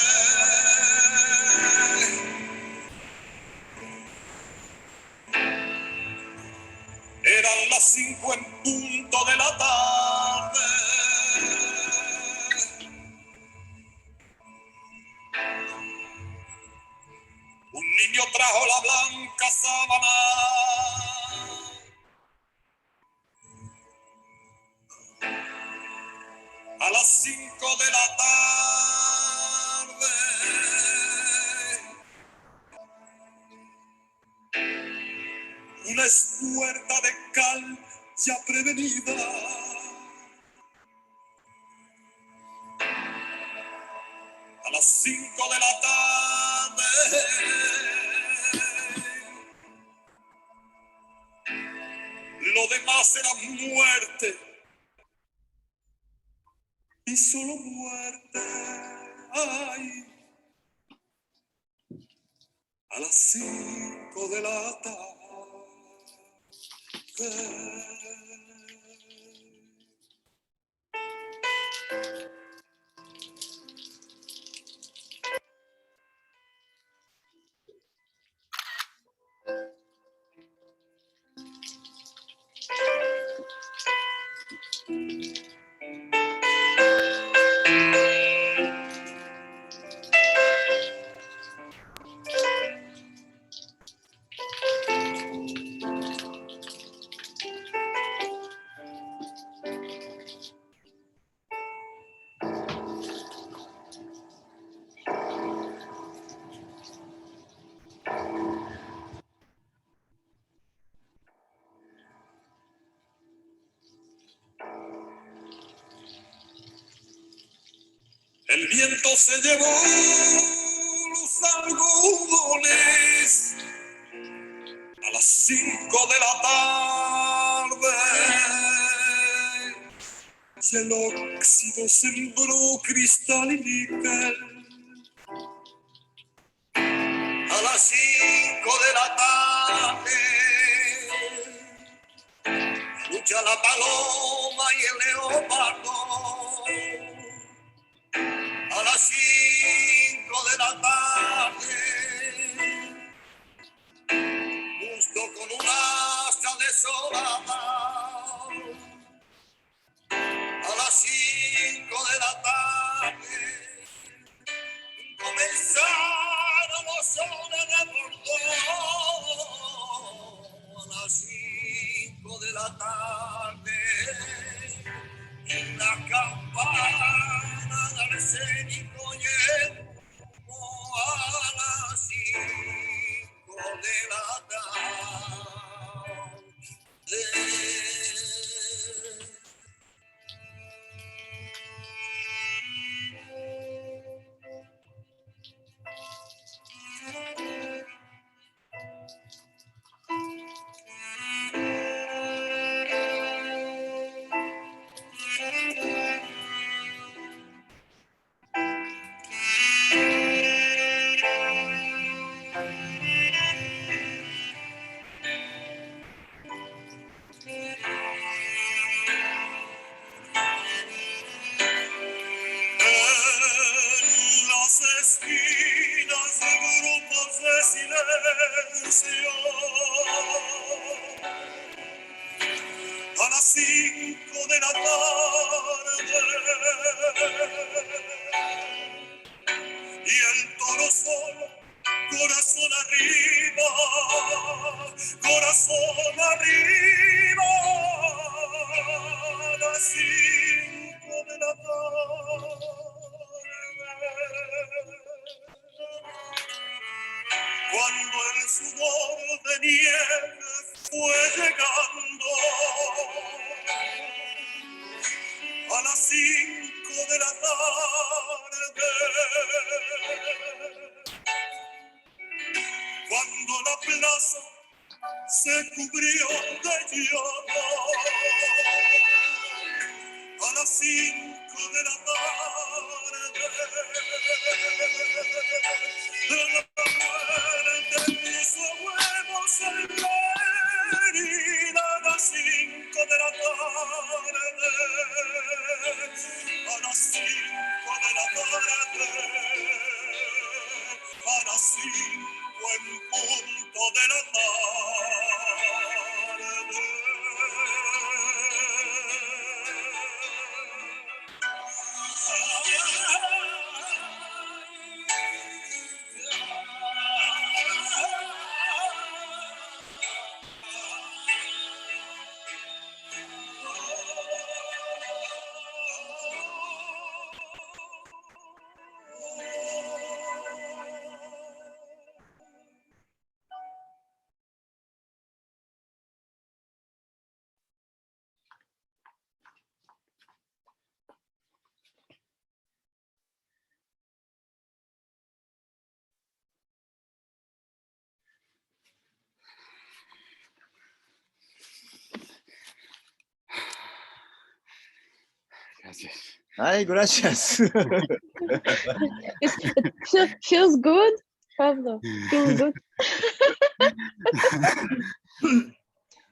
eran las 5 en punto de la tarde. Un niño trajo la blanca sábana a las 5 de la tarde. Una espuerta de cal ya prevenida. A las 5 de la tarde. Lo demás era muerte. Y solo muerte. Ay. A las 5 de la tarde. El viento se llevó los algodones a las 5 de la tarde. Y el óxido sembró cristal y níquel. A las 5 de la tarde lucha la paloma y el leopardo. A las 5 de la tarde, justo con un asta desolada. A las 5 de la tarde, comenzaron los sones de Bordeaux. A las 5 de la tarde, en la campana del arsénico y el humo. A las 5 de la tarde. A las 5 de la tarde y el toro solo, corazón arriba, corazón arriba. A las 5 de la tarde. Cuando el sudor de nieve fue llegando a las 5 de la tarde, cuando la plaza se cubrió de llama, a las 5 de la tarde, la muerte puso huevos en la herida. A las 5 de la tarde, a las 5 de la tarde, a las 5 en punto de la Gracias. Ay, gracias. It feels good, Pablo. Feels good.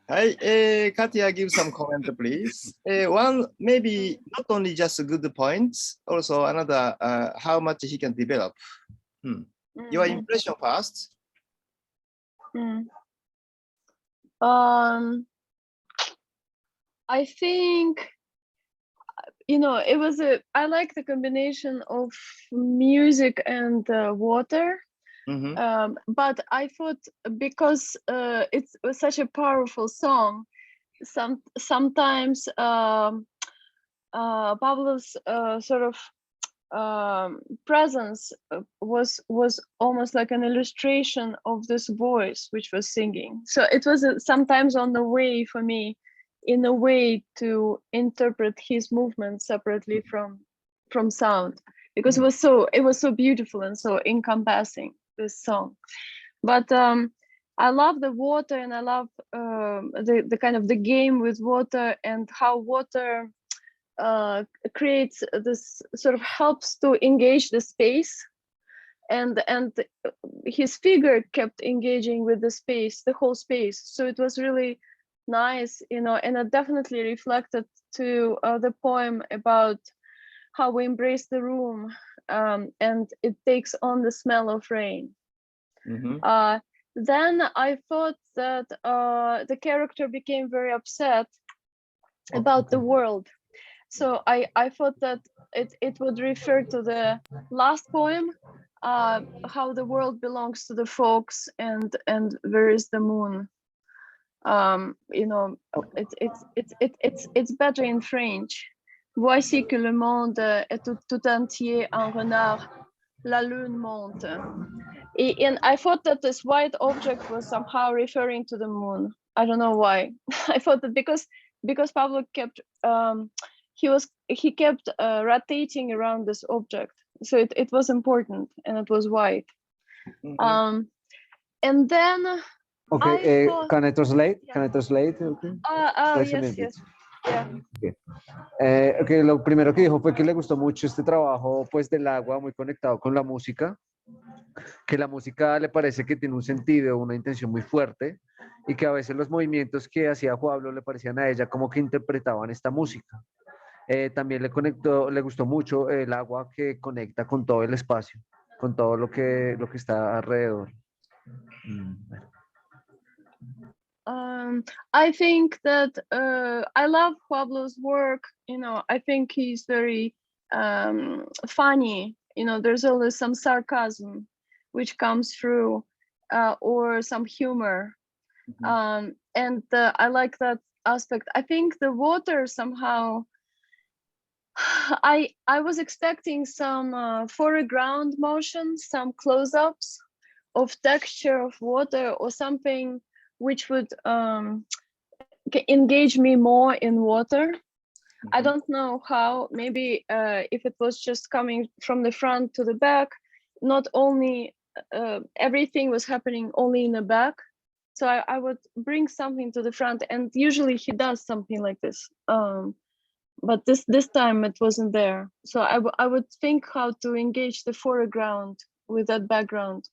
Hi, Katia, give some comment, please. One, maybe not only just good points, also another, how much he can develop. Your impression first. I think, it was I like the combination of music and water. But I thought because it was such a powerful song, sometimes Pablo's sort of presence was almost like an illustration of this voice which was singing. So it was sometimes on the way for me, in a way, to interpret his movements separately from sound, because it was so beautiful and so encompassing, this song. But I love the water, and I love the kind of the game with water, and how water creates this sort of, helps to engage the space, and his figure kept engaging with the space, the whole space. So it was really nice, and it definitely reflected to the poem about how we embrace the room, and it takes on the smell of rain. Then I thought that the character became very upset about the world. So I thought that it would refer to the last poem, how the world belongs to the folks, and where is the moon. It's better in French. Voici que le monde est tout entier en renard, la lune monte. And I thought that this white object was somehow referring to the moon. I don't know why. I thought that because Pablo kept he kept rotating around this object, so it was important, and it was white. And then Okay, thought, can I translate? Yeah. Can I translate? Okay. Yes. Yeah. Okay, lo primero que dijo fue que le gustó mucho este trabajo, pues, del agua, muy conectado con la música, que la música le parece que tiene un sentido, una intención muy fuerte, y que a veces los movimientos que hacía Pablo le parecían a ella como que interpretaban esta música. También le gustó mucho el agua, que conecta con todo el espacio, con todo lo que está alrededor. I think that I love Pablo's work. I think he's very funny. There's always some sarcasm which comes through, or some humor. And I like that aspect. I think the water somehow, I was expecting some foreground motion, some close-ups of texture of water, or something which would engage me more in water. I don't know how. Maybe if it was just coming from the front to the back, not only everything was happening only in the back. So I would bring something to the front, and usually he does something like this. But this time it wasn't there. So I would think how to engage the foreground with that background.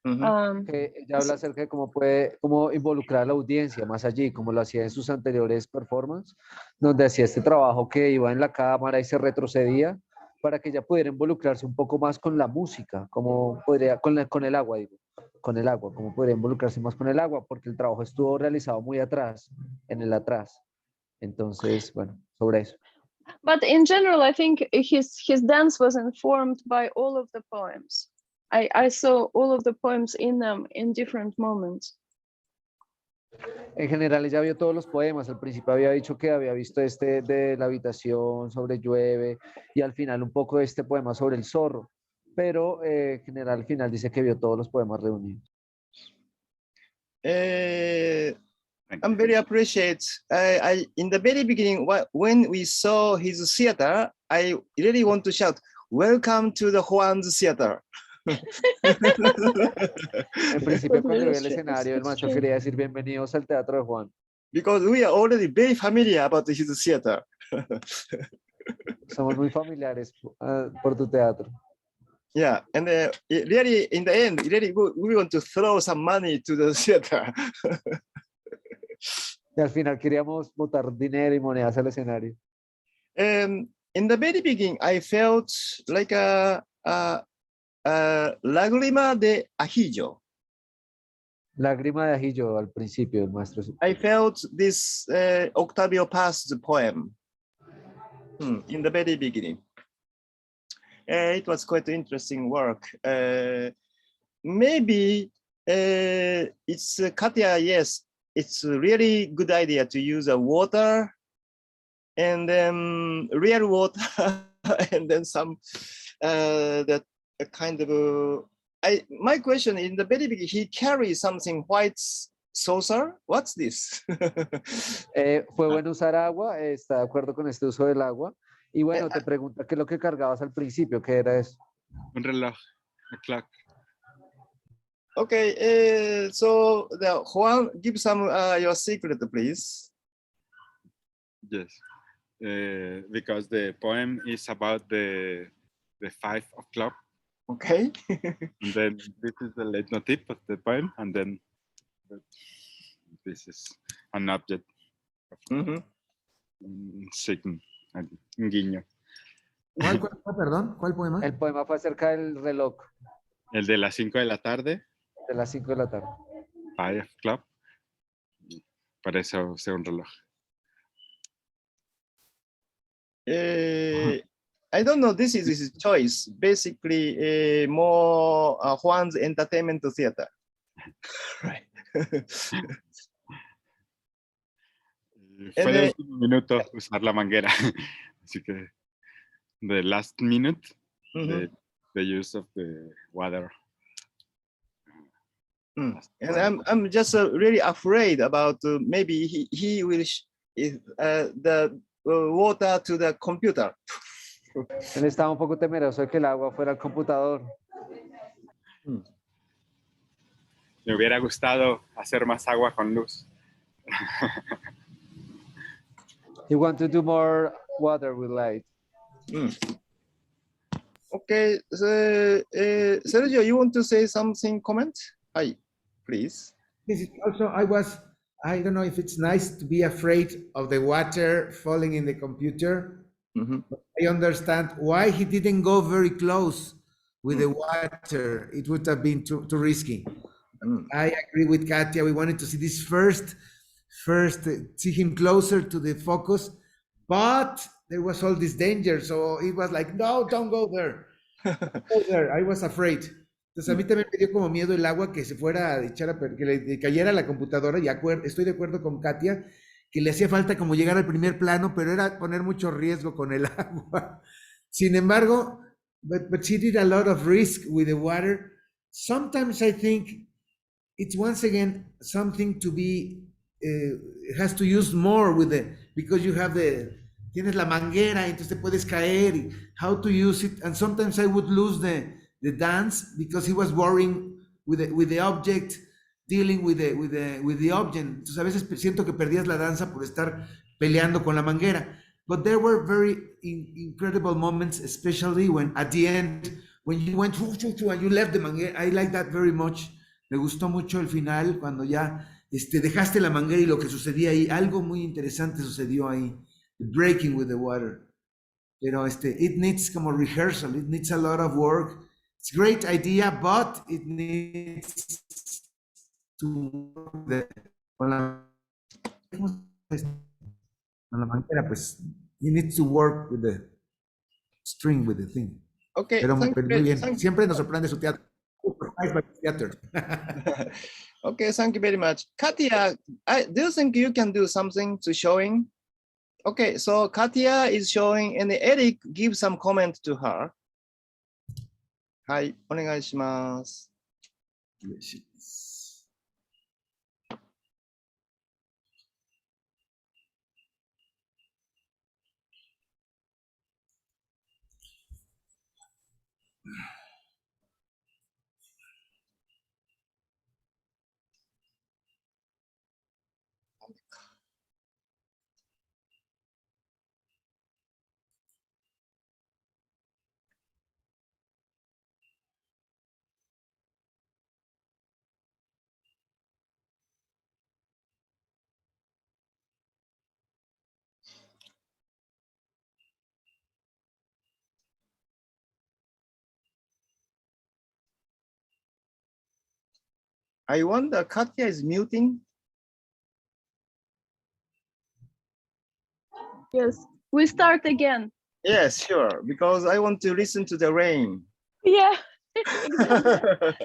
Que ella habla acerca de cómo involucrar a la audiencia más allí, como lo hacía en sus anteriores performances, donde hacía este trabajo que iba en la cámara y se retrocedía para que ella pudiera involucrarse un poco más con la música, como podría, con el agua, digo, con el agua, como podría involucrarse más con el agua, porque el trabajo estuvo realizado muy atrás, en el atrás. Entonces, bueno, sobre eso. But in general, I think his dance was informed by all of the poems. I saw all of the poems in them in different moments. En general, ella vio todos los poemas. Al principio había dicho que había visto este de la habitación sobre llueve y al final un poco este poema sobre el zorro. Pero en general, al final dice que vio todos los poemas reunidos. I'm very appreciate. In the very beginning, when we saw his theater, I really want to shout, "Welcome to the Juan's theater." En principio, cuando vi el escenario, el maestro quería decir bienvenidos al Teatro de Juan. Because we are already very familiar about his theater. Somos muy familiares por tu teatro. Yeah, and really, in the end, really, we want to throw some money to the theater. Y al final queríamos botar dinero y monedas al escenario. In the very beginning, I felt like a lágrima de ajillo. Lágrima de ajillo al principio del maestro. I felt this Octavio Paz's poem in the very beginning. It was quite interesting work. Maybe it's Katya, yes, it's a really good idea to use a water and then real water and then some that kind of my question in the very beginning, he carries something white saucer. What's this? Fue bueno usar agua, está de acuerdo con este uso del agua. Y bueno, te pregunta qué es lo que cargabas al principio, ¿qué era eso? Un reloj, a clock. Okay, so Juan, give some your secret, please. Yes, because the poem is about the 5 o'clock. Okay. And then this is the leitmotif of the poem, and then this is an object of sign, un guiño. Perdón, ¿cuál poema? El poema fue acerca del reloj. El de las 5 de la tarde. De las 5 de la tarde. 5 o'clock. Parece ser un reloj. I don't know, this is his choice. Basically, more Juan's entertainment theater. Right. Fue de último minuto usar la manguera. Así que, the last minute, the use of the water. And I'm just really afraid about maybe he will the water to the computer. Él estaba un poco temeroso de que el agua fuera al computador. Me hubiera gustado hacer más agua con luz. He want to do more water with light. Okay, so, Sergio, you want to say something? Comment? Hi, please. This is also, I don't know if it's nice to be afraid of the water falling in the computer. But I understand why he didn't go very close with the water. It would have been too risky. I agree with Katia. We wanted to see this first, see him closer to the focus, but there was all this danger. So it was like, no, don't go there. Don't go there. I was afraid. Entonces a mí también me dio como miedo el agua que se fuera a echar que le cayera a la computadora. Y estoy de acuerdo con Katia que le hacía falta como llegar al primer plano, pero era poner mucho riesgo con el agua. Sin embargo, but she did a lot of risk with the water. Sometimes I think it's once again something to be has to use more with the because you have tienes la manguera, entonces te puedes caer, y how to use it. And sometimes I would lose the dance because he was worrying with the object, dealing with the object. Entonces a veces siento que perdías la danza por estar peleando con la manguera. But there were very incredible moments, especially when at the end, when you went and you left the manguera. I like that very much. Me gustó mucho el final cuando ya dejaste la manguera y lo que sucedía ahí. Algo muy interesante sucedió ahí. The breaking with the water. Pero it needs como rehearsal. It needs a lot of work. It's a great idea, but it needs to con la manguera, pues you need to work with the string with the thing. Okay, Pero muy bien. thank- Siempre nos sorprende su teatro. Theater. Okay, thank you very much. Katia, do you think you can do something to showing? Okay, so Katia is showing, and Eric give some comment to her. はい、お願いします。I wonder, Katia is muting? Yes, we start again. Yes, sure, because I want to listen to the rain. Yeah, exactly.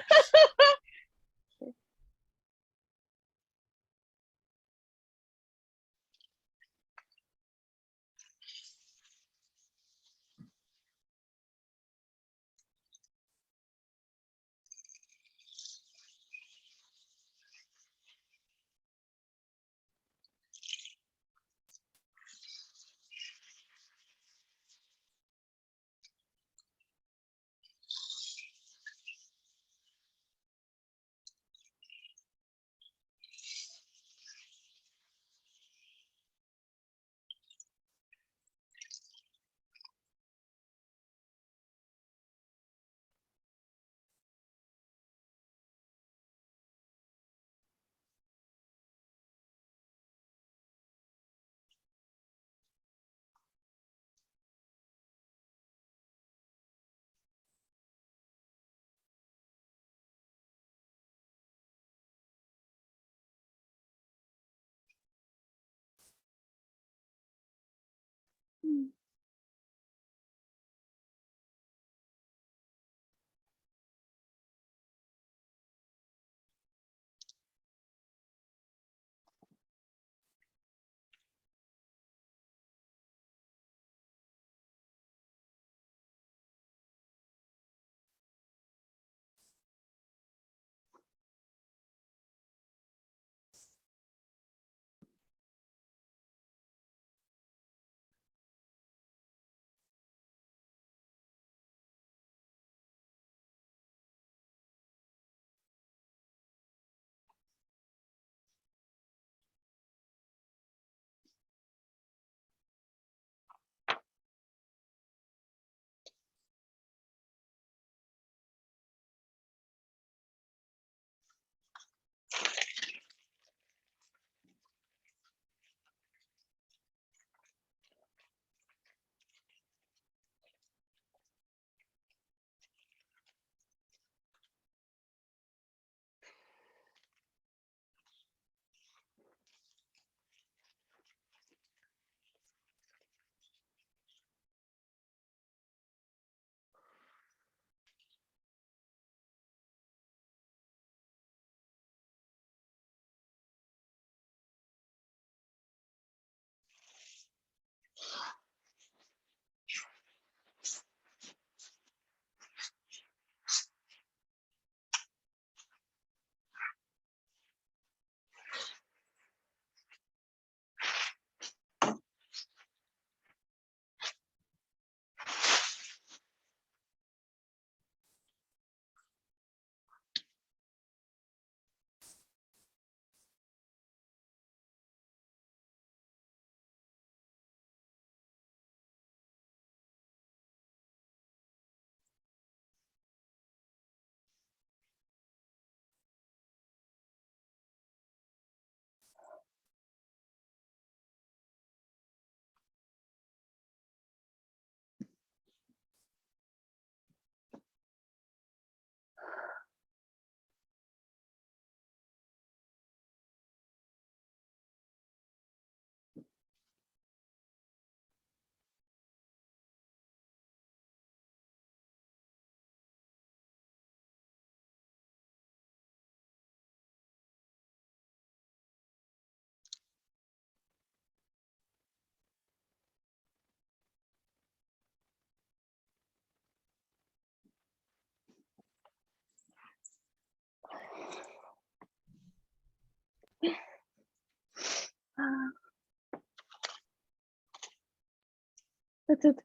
That's it.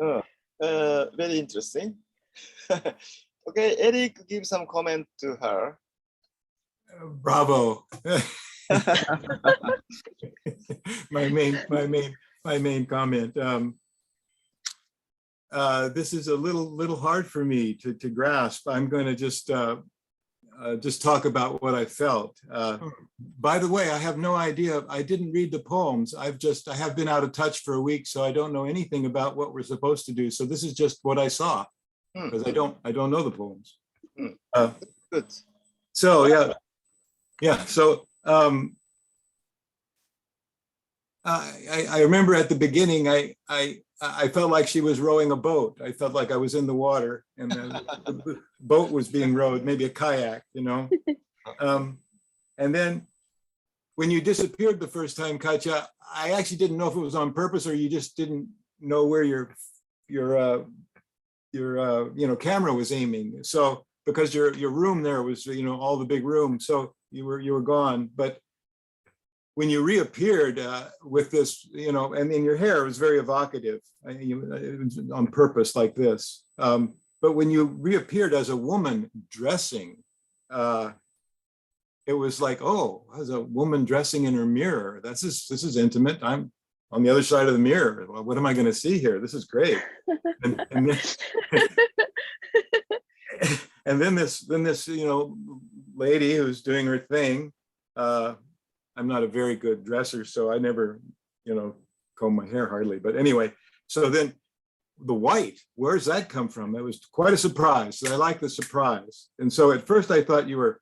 Oh, very interesting. Okay, Eric, give some comment to her. Bravo. my main comment. This is a little hard for me to grasp. I'm going to just talk about what I felt. By the way, I have no idea. I didn't read the poems. I have been out of touch for a week, so I don't know anything about what we're supposed to do. So this is just what I saw, because I don't know the poems. Good. So yeah. So I remember at the beginning, I felt like she was rowing a boat. I felt like I was in the water and the boat was being rowed, maybe a kayak, you know. And then when you disappeared the first time, Katja, I actually didn't know if it was on purpose or you just didn't know where your camera was aiming. So because your room there was, all the big room, so you were gone. But when you reappeared with this, and in your hair, it was very evocative, it was on purpose like this. But when you reappeared as a woman dressing, it was like, oh, as a woman dressing in her mirror, this is intimate. I'm on the other side of the mirror. What am I going to see here? This is great. And then this lady who's doing her thing. I'm not a very good dresser, so I never, comb my hair hardly. But anyway, so then the white, where's that come from? It was quite a surprise. I like the surprise. And so at first I thought you were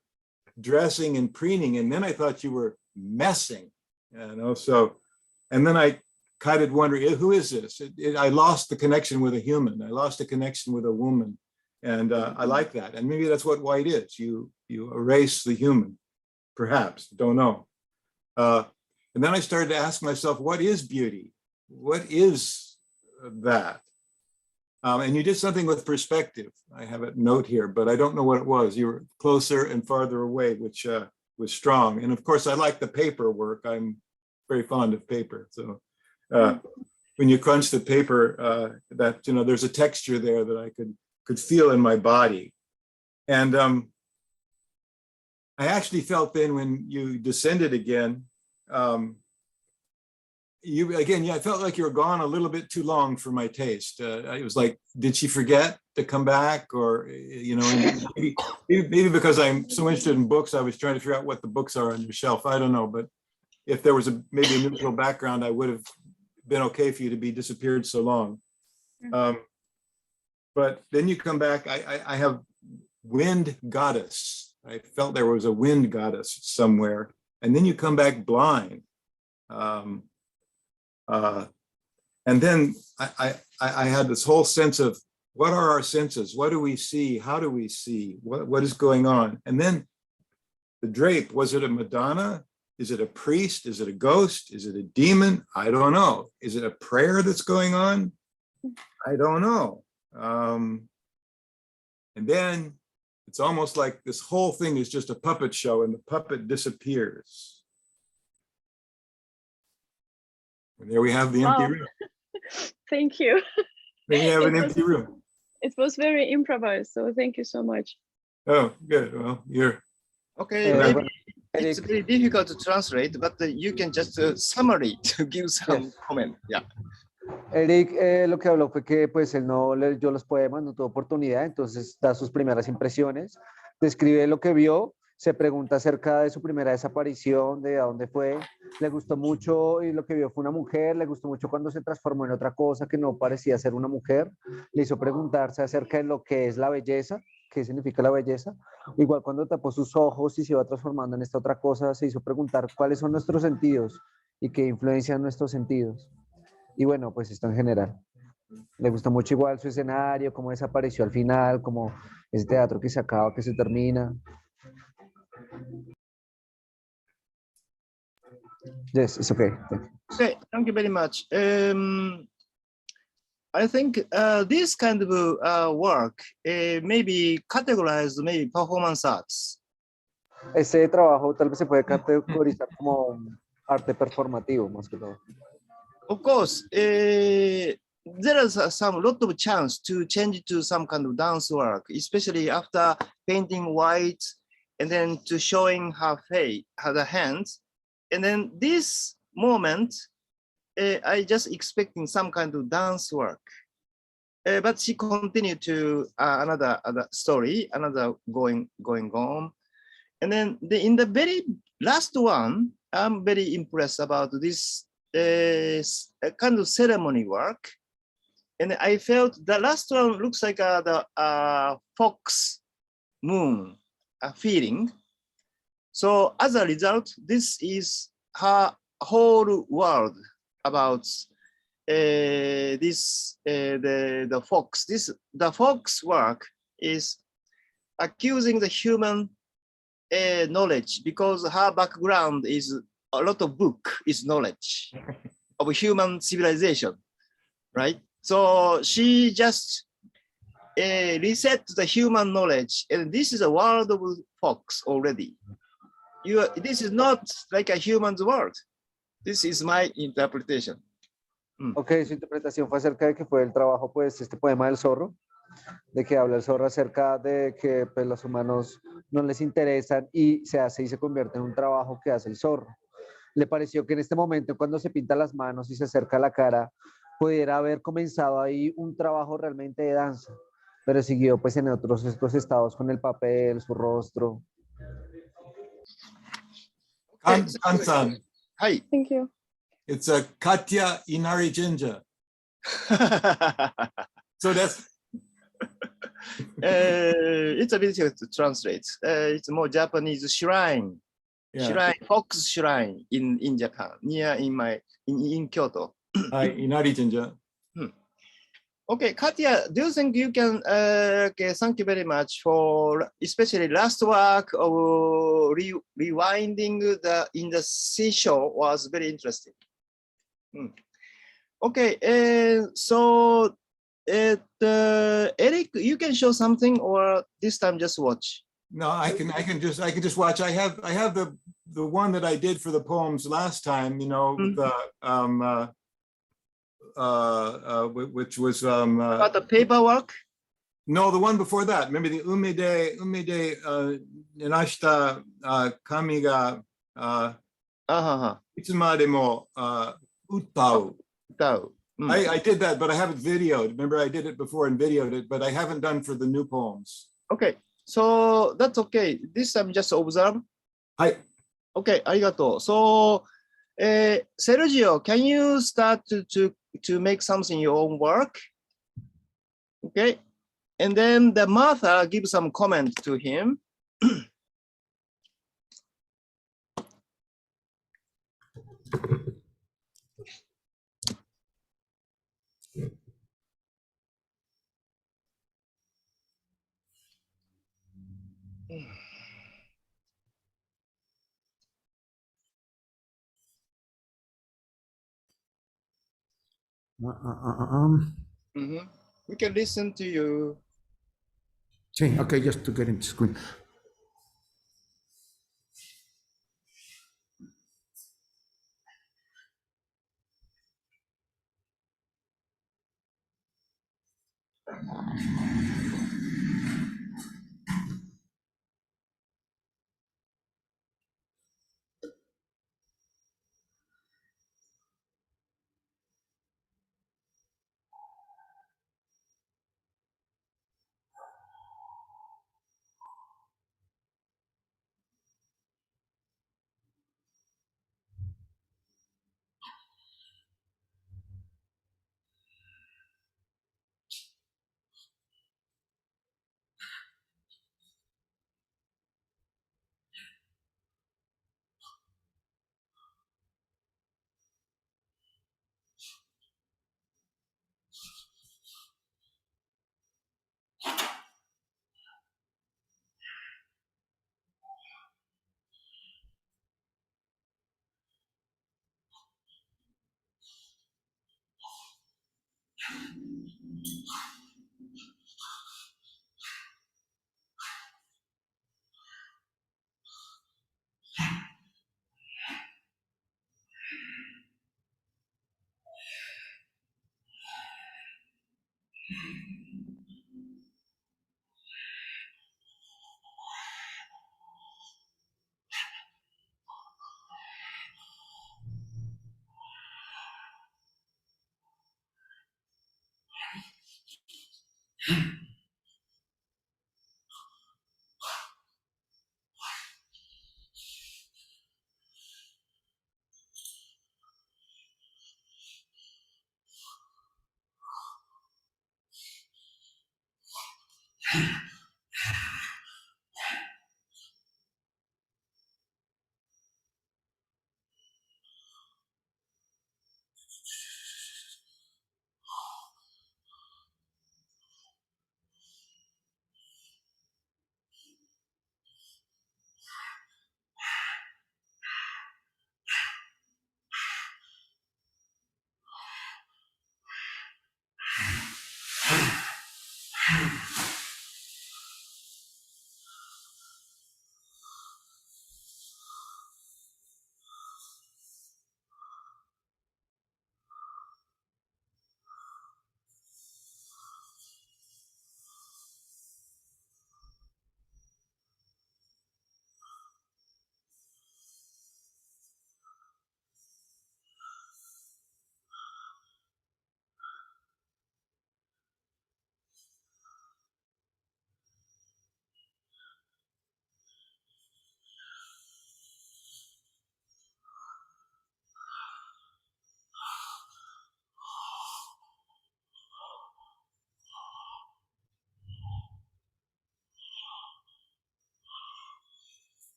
dressing and preening, and then I thought you were messing, so, and then I kind of wondering, who is this? I lost the connection with a human. I lost the connection with a woman. And I like that. And maybe that's what white is. You erase the human, perhaps, don't know. And then I started to ask myself, what is beauty? What is that? And you did something with perspective. I have a note here, but I don't know what it was. You were closer and farther away, which was strong. And of course, I like the paper work. I'm very fond of paper. So when you crunch the paper, that, there's a texture there that I could feel in my body. And I actually felt then when you descended again, I felt like you were gone a little bit too long for my taste. It was like, did she forget to come back? Or, maybe because I'm so interested in books, I was trying to figure out what the books are on your shelf. I don't know, but if there was maybe a neutral background, I would have been okay for you to be disappeared so long. But then you come back, I have wind goddess. I felt there was a wind goddess somewhere. And then you come back blind. And then I had this whole sense of, what are our senses? What do we see? How do we see? What is going on? And then the drape, was it a Madonna? Is it a priest? Is it a ghost? Is it a demon? I don't know. Is it a prayer that's going on? I don't know. And then it's almost like this whole thing is just a puppet show and the puppet disappears. And there we have the empty room. Thank you. Then you have an empty room. It was very improvised, so thank you so much. Oh, good. Well, you're... Okay, maybe it's very difficult to translate, but you can just summary to give some comment. Yeah. Eric lo que habló fue que pues él no leyó los poemas, no tuvo oportunidad, entonces da sus primeras impresiones, describe lo que vio, se pregunta acerca de su primera desaparición, de a dónde fue, le gustó mucho y lo que vio fue una mujer, le gustó mucho cuando se transformó en otra cosa que no parecía ser una mujer, le hizo preguntarse acerca de lo que es la belleza, qué significa la belleza, igual cuando tapó sus ojos y se iba transformando en esta otra cosa, se hizo preguntar cuáles son nuestros sentidos y qué influencian nuestros sentidos. Y bueno, pues esto en general. Le gustó mucho igual su escenario, cómo desapareció al final, como ese teatro que se acaba, que se termina. Yes, it's okay. Okay, thank you very much. I think this kind of work may be categorized maybe performance arts. Este trabajo tal vez se puede categorizar como arte performativo, más que todo. Of course, there is some lot of chance to change to some kind of dance work, especially after painting white and then to showing her face, her hands. And then this moment, I just expecting some kind of dance work. But she continued to another story, another going on. And then in the very last one, I'm very impressed about this kind of ceremony work. And I felt the last one looks like the fox moon feeling. So as a result, this is her whole world about the fox. The fox work is accusing the human knowledge because her background is a lot of book is knowledge of human civilization, right? So she just reset the human knowledge, and this is a world of fox already. This is not like a human's world. This is my interpretation. Ok, su interpretación fue acerca de que fue el trabajo, pues, este poema del zorro, de que habla el zorro acerca de que pues, los humanos no les interesan y se hace y se convierte en un trabajo que hace el zorro. Le pareció que en este momento, cuando se pinta las manos y se acerca la cara, pudiera haber comenzado ahí un trabajo realmente de danza, pero siguió pues en otros estos estados con el papel, su rostro. Kan-san, Hi. Thank you. it's a Katya Inari Jinja. So that's It's a bit difficult to translate. It's more Japanese shrine. yeah. Shrine, fox shrine in Japan, near in Kyoto. Inari Jinja. Okay, Katya, do you think you can? Okay, thank you very much for especially last work of rewinding in the seashore was very interesting. Okay, so Eric, you can show something, or this time just watch. No, I can just watch. I have the one that I did for the poems last time, you know, which was About the paperwork? no, the one before that. Remember the umide inashita kami ga itsumade mo utau. I did that, but I haven't videoed. Remember, I did it before and videoed it, but I haven't done for the new poems. Okay, so that's okay. This time just observe. Hi. Okay, arigato. So, Sergio, can you start to make something your own work? Okay, and then the Martha give some comment to him. We can listen to you. Sí, okay, just to get into screen.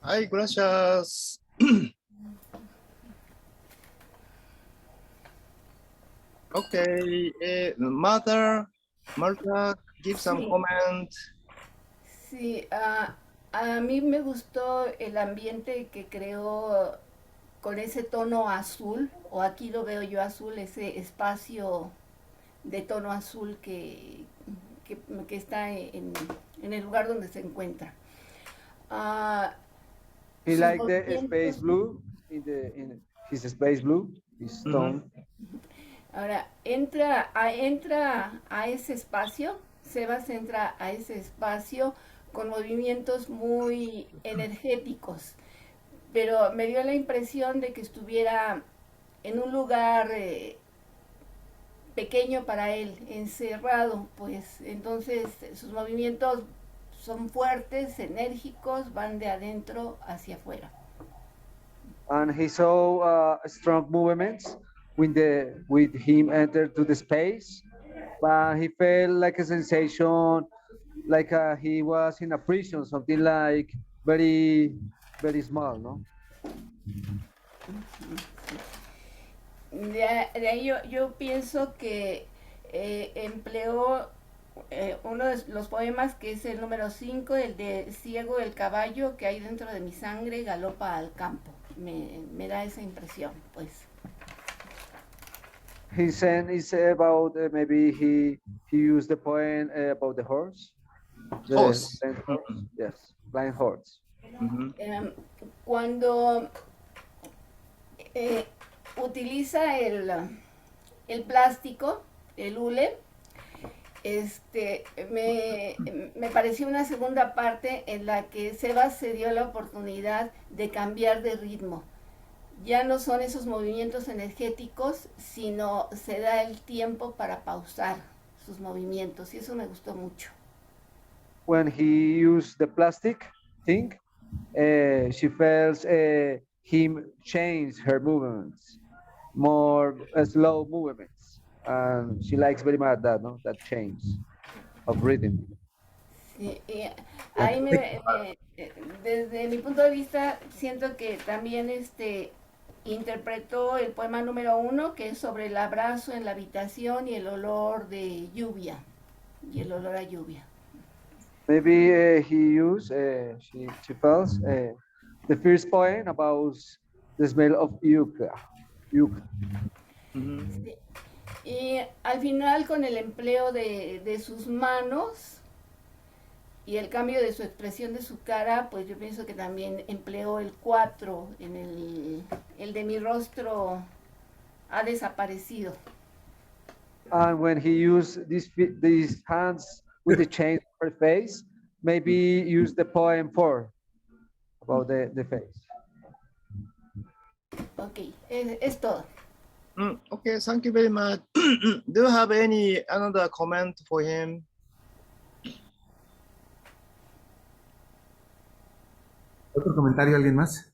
Ay, gracias. Okay, Marta, give some Sí. comment. Sí, a mí me gustó el ambiente que creó con ese tono azul, o aquí lo veo yo azul, ese espacio de tono azul que está en el lugar donde se encuentra. He Sus like the space movimientos. blue in his space blue, his tone. Ahora, entra a ese espacio, Sebas entra a ese espacio con movimientos muy energéticos, pero me dio la impresión de que estuviera en un lugar pequeño para él, encerrado, pues entonces sus movimientos son fuertes, enérgicos, van de adentro hacia afuera. And he saw strong movements with him enter to the space, but he felt like a sensation, like he was in a prison, something like very small, no? De ahí yo pienso que empleó uno de los poemas que es el número 5, el de Ciego el caballo que hay dentro de mi sangre galopa al campo. Me da esa impresión, pues. He said about maybe he used the poem about the horse. The Horse. blind horse, yes, blind horse. Cuando utiliza el plástico, el hule, me pareció una segunda parte en la que Sebas se dio la oportunidad de cambiar de ritmo. Ya no son esos movimientos energéticos, sino se da el tiempo para pausar sus movimientos, y eso me gustó mucho. When he used the plastic thing, she felt him change her movements, more slow movements, and she likes very much that, no, that change of rhythm. Sí, y ahí desde mi punto de vista, siento que también interpretó el poema número 1, que es sobre el abrazo en la habitación y el olor de lluvia, y el olor a lluvia. Maybe he used, she felt the first poem about the smell of yucca. Sí. Y al final, con el empleo de sus manos y el cambio de su expresión de su cara, pues yo pienso que también empleó el 4 en el de mi rostro ha desaparecido. And when he used these hands with the change of her face, maybe use the poem 4 about the face. Ok, es todo. Okay, thank you very much. Do you have any another comment for him? ¿Otro comentario, alguien más?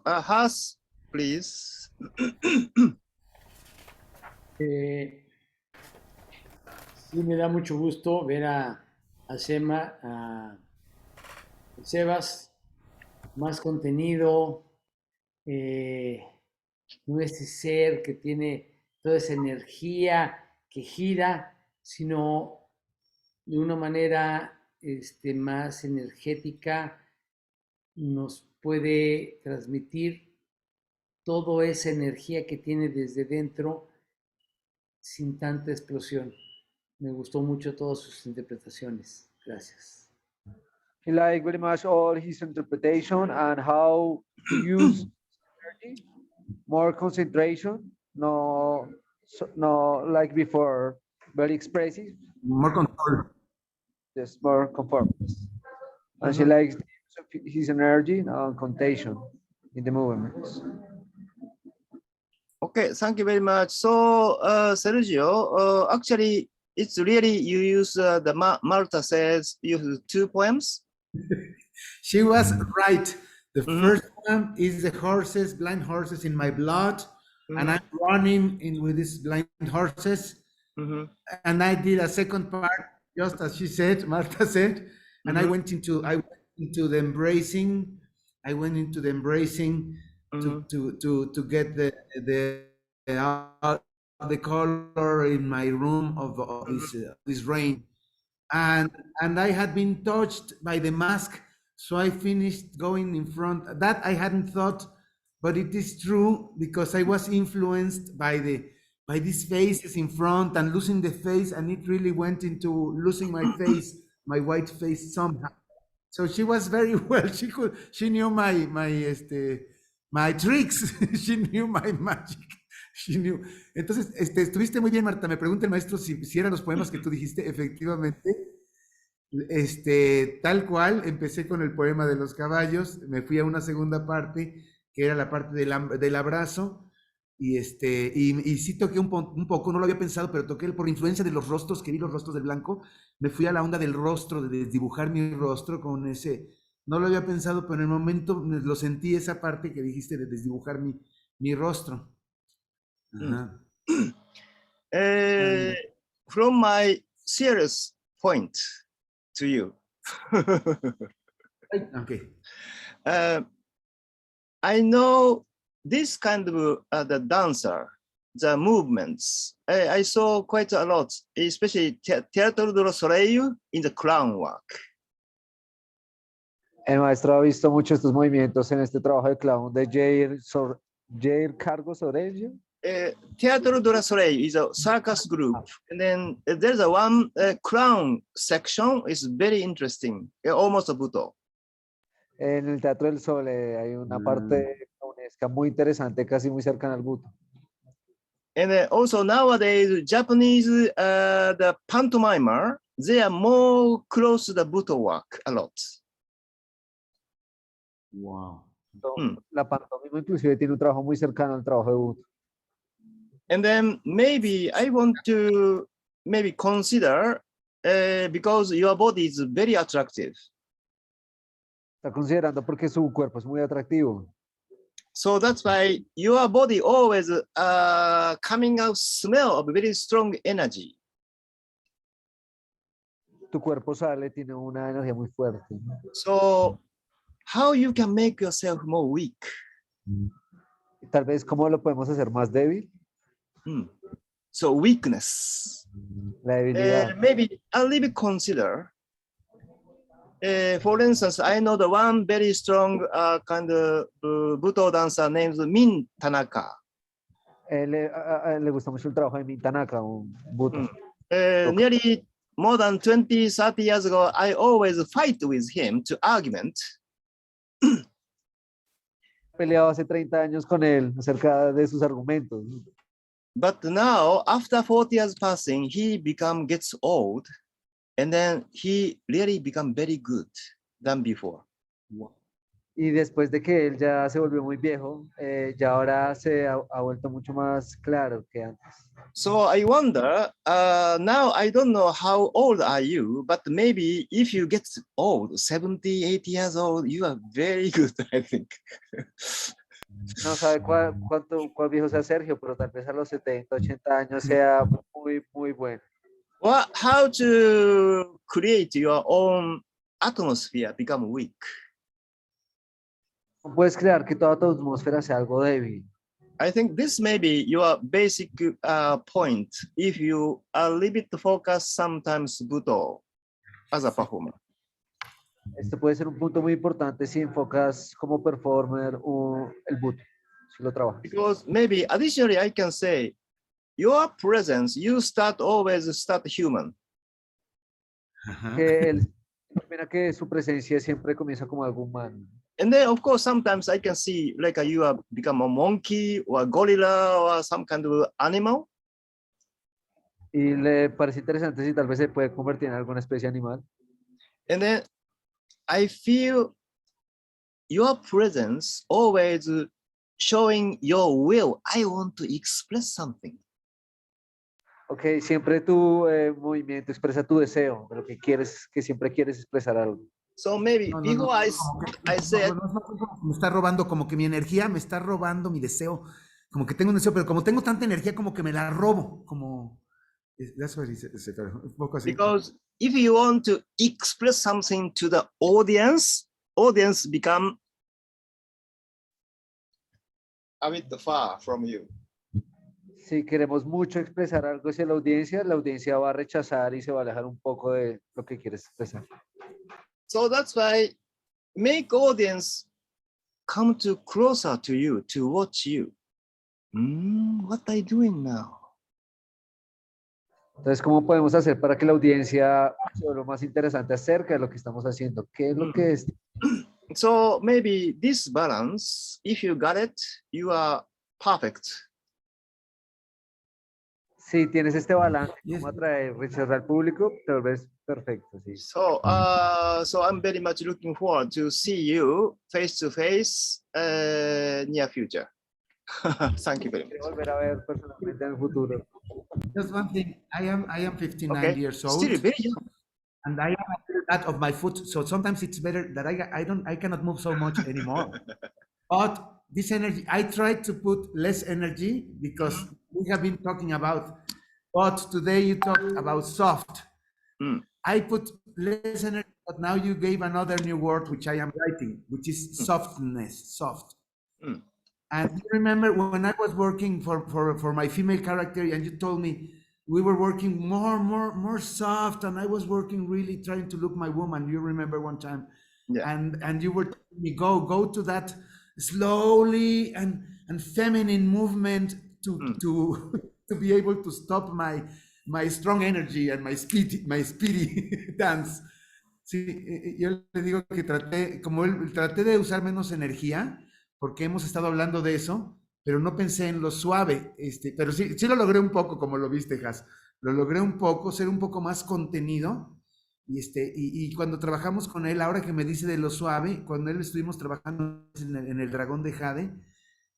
Has, please. Sí, me da mucho gusto ver a Sema, a Sebas, más contenido, no ese ser que tiene toda esa energía que gira, sino de una manera más energética, nos puede transmitir toda esa energía que tiene desde dentro sin tanta explosión. Me gustó mucho todas sus interpretaciones. Gracias. He liked very much all his interpretation and how he used energy, more concentration, no like before, very expressive, More control. just more conformist. And she likes the use of his energy and contagion in the movements. Okay, thank you very much. So, Sergio, actually, it's really you use the Marta says you use 2 poems. She was right. The first one is the horses, blind horses in my blood, and I'm running in with these blind horses. And I did a second part, just as she said, Marta said, and I went into the embracing. I went into the embracing to get the color in my room of this rain, and I had been touched by the mask, so I finished going in front. That I hadn't thought, but it is true because I was influenced by these faces in front and losing the face, and it really went into losing my face, my white face somehow. So she was very well. She knew my tricks. She knew my magic. She knew. Entonces, estuviste muy bien, Marta. Me pregunta el maestro si eran los poemas que tú dijiste. Efectivamente, tal cual, empecé con el poema de los caballos, me fui a una segunda parte, que era la parte del abrazo, y sí toqué un poco, no lo había pensado, pero toqué por influencia de los rostros, que vi los rostros del blanco, me fui a la onda del rostro, de dibujar mi rostro con ese, no lo había pensado, pero en el momento lo sentí, esa parte que dijiste de desdibujar mi rostro. From my serious point to you. Okay. I know this kind of the dancer, the movements. I saw quite a lot, especially Teatro del Soleil in the clown work. El maestro ha visto mucho estos movimientos en este trabajo de clown de Jade Cargo Sorello. Teatro del Soleil is a circus group, and then there's a one clown section is very interesting, almost a Butoh. En el Teatro del Sol hay una parte clownesca muy interesante, casi muy cercana al Butoh. And also nowadays, Japanese, the pantomimer, they are more close to the Butoh work a lot. Wow. La pantomima inclusive tiene un trabajo muy cercano al trabajo de Butoh. And then maybe I want to maybe consider, because your body is very attractive. Está considerando porque su cuerpo es muy atractivo. So that's why your body always coming out smell of very strong energy. Tu cuerpo sale, tiene una energía muy fuerte. So how you can make yourself more weak? Tal vez cómo lo podemos hacer más débil. So weakness. La debilidad. Maybe a little bit consider. For instance, I know the one very strong kind of Butoh dancer named Min Tanaka. Le gusta mucho el trabajo de Min Tanaka, un Butoh. Nearly more than 20, 30 years ago, I always fight with him to argument. Peleado hace 30 años con él acerca de sus argumentos. But now, after 40 years passing, he gets old, and then he really become very good than before. Y después de que él ya se volvió muy viejo, ya ahora se ha vuelto mucho más claro que antes. So I wonder, now I don't know how old are you, but maybe if you get old, 70, 80 years old, you are very good, I think. No sabe cuál viejo sea Sergio, pero tal vez a los 70, 80 años sea muy, muy bueno. Well, how to create your own atmosphere become weak? No puedes crear que toda tu atmósfera sea algo débil. I think this may be your basic point if you are a little bit focus sometimes Butoh as a performer. Esto puede ser un punto muy importante si enfocas como performer el Butoh, si lo trabajas. Because maybe additionally I can say your presence, you always start human. Que su presencia siempre comienza como algo humano. And then of course sometimes I can see like you have become a monkey or a gorilla or some kind of animal. Y le parece interesante si tal vez se puede convertir en alguna especie animal. And then I feel your presence always showing your will. I want to express something. Ok, siempre tu movimiento expresa tu deseo de lo que quieres, que siempre quieres expresar algo. So maybe before I said, me está robando como que mi energía, me está robando mi deseo, como que tengo un deseo, pero como tengo tanta energía, como que me la robo, como that's what he said, un poco así. Because if you want to express something to the audience become a bit far from you. Si queremos mucho expresar algo hacia la audiencia va a rechazar y se va a alejar un poco de lo que quieres expresar. So that's why make audience come to closer to you to watch you. What are you doing now? Entonces, ¿cómo podemos hacer para que la audiencia se vuelva más interesante acerca de lo que estamos haciendo? ¿Qué es lo que es? So maybe this balance, if you got it, you are perfect. Si tienes este balance, cómo atraer, rechazar al público, te vuelves perfecto. Sí. So I'm very much looking forward to see you face to face near future. Thank you very much. Volver a ver personalmente en el futuro. Just one thing, I am 59 years old. Still very young. And I am that of my foot, so sometimes it's better that I cannot move so much anymore. But this energy, I try to put less energy because we have been talking about, but today you talked about soft. I put less energy, but now you gave another new word which I am writing, which is softness, soft. And you remember when I was working for my female character, and you told me we were working more soft, and I was working really trying to look my woman. You remember one time, and you were telling me go to that slowly and feminine movement to be able to stop my strong energy and my speedy dance. Sí, yo le digo que traté de usar menos energía, porque hemos estado hablando de eso, pero no pensé en lo suave, pero sí lo logré un poco, como lo viste, Has. Lo logré un poco, ser un poco más contenido, y cuando trabajamos con él, ahora que me dice de lo suave, cuando él estuvimos trabajando en el Dragón de Jade,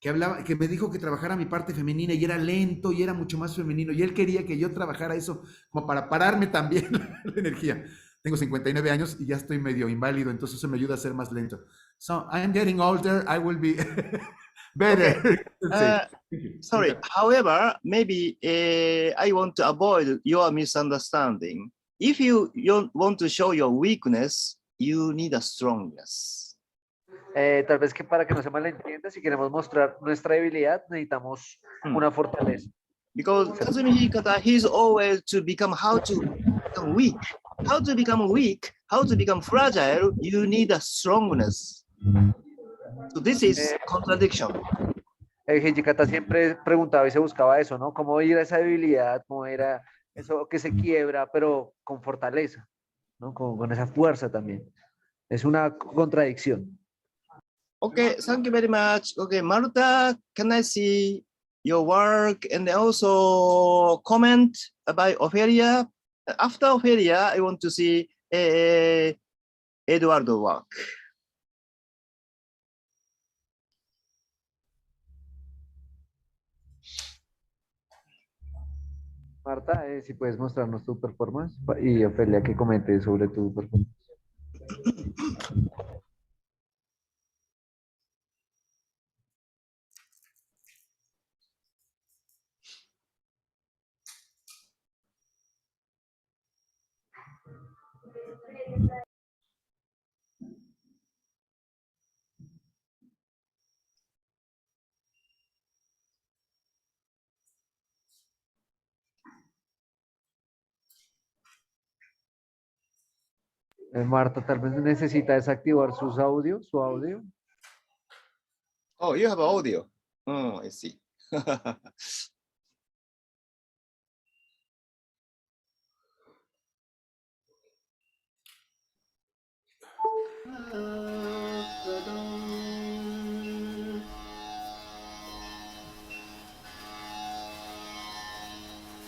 que me dijo que trabajara mi parte femenina y era lento y era mucho más femenino, y él quería que yo trabajara eso como para pararme también la energía. Tengo 59 años y ya estoy medio inválido, entonces eso me ayuda a ser más lento. So I'm getting older, I will be better. Okay. Sorry, however, maybe I want to avoid your misunderstanding. If you want to show your weakness, you need a strongness. Tal vez que para que no se malentienda, si queremos mostrar nuestra debilidad, necesitamos una fortaleza. Because Kazumi Hikata, he's always to become how to become weak. How to become weak, how to become fragile, you need a strongness. So this is contradiction. Hijikata siempre preguntaba y se buscaba eso, ¿no? ¿Cómo ir a esa debilidad? ¿Cómo era eso que se quiebra, pero con fortaleza, ¿no? Con esa fuerza también. Es una contradicción. Okay, thank you very much. Okay, Maruta, can I see your work and also comment about Ophelia? After Ophelia, I want to see Eduardo work. Marta, si puedes mostrarnos tu performance y Ofelia que comente sobre tu performance. Marta tal vez necesita desactivar su audio. Oh, you have audio. Oh, I see.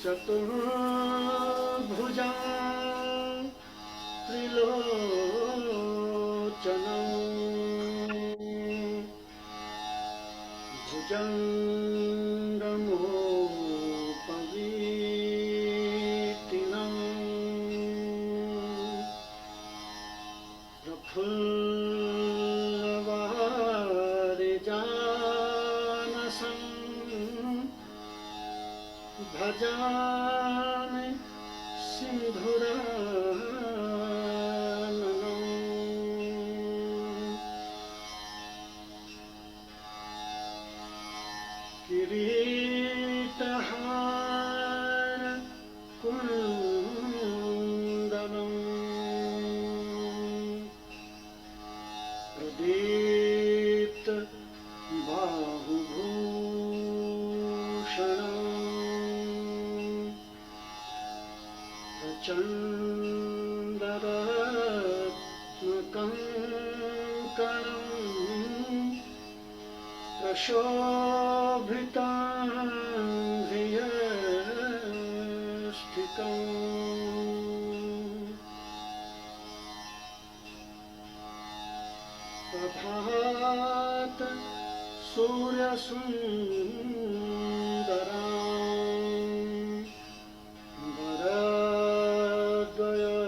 Chaturbhujam Trilochanam Bhujangamopavittinam Prafullavarijanasam Bhajami Sindhurananam Kiritahara Kundalam Pradipta Bahubhushanam Chandaratmakankanam Prashobhitam Vyashtikam Prabhata Surya Sundaram Varadvaya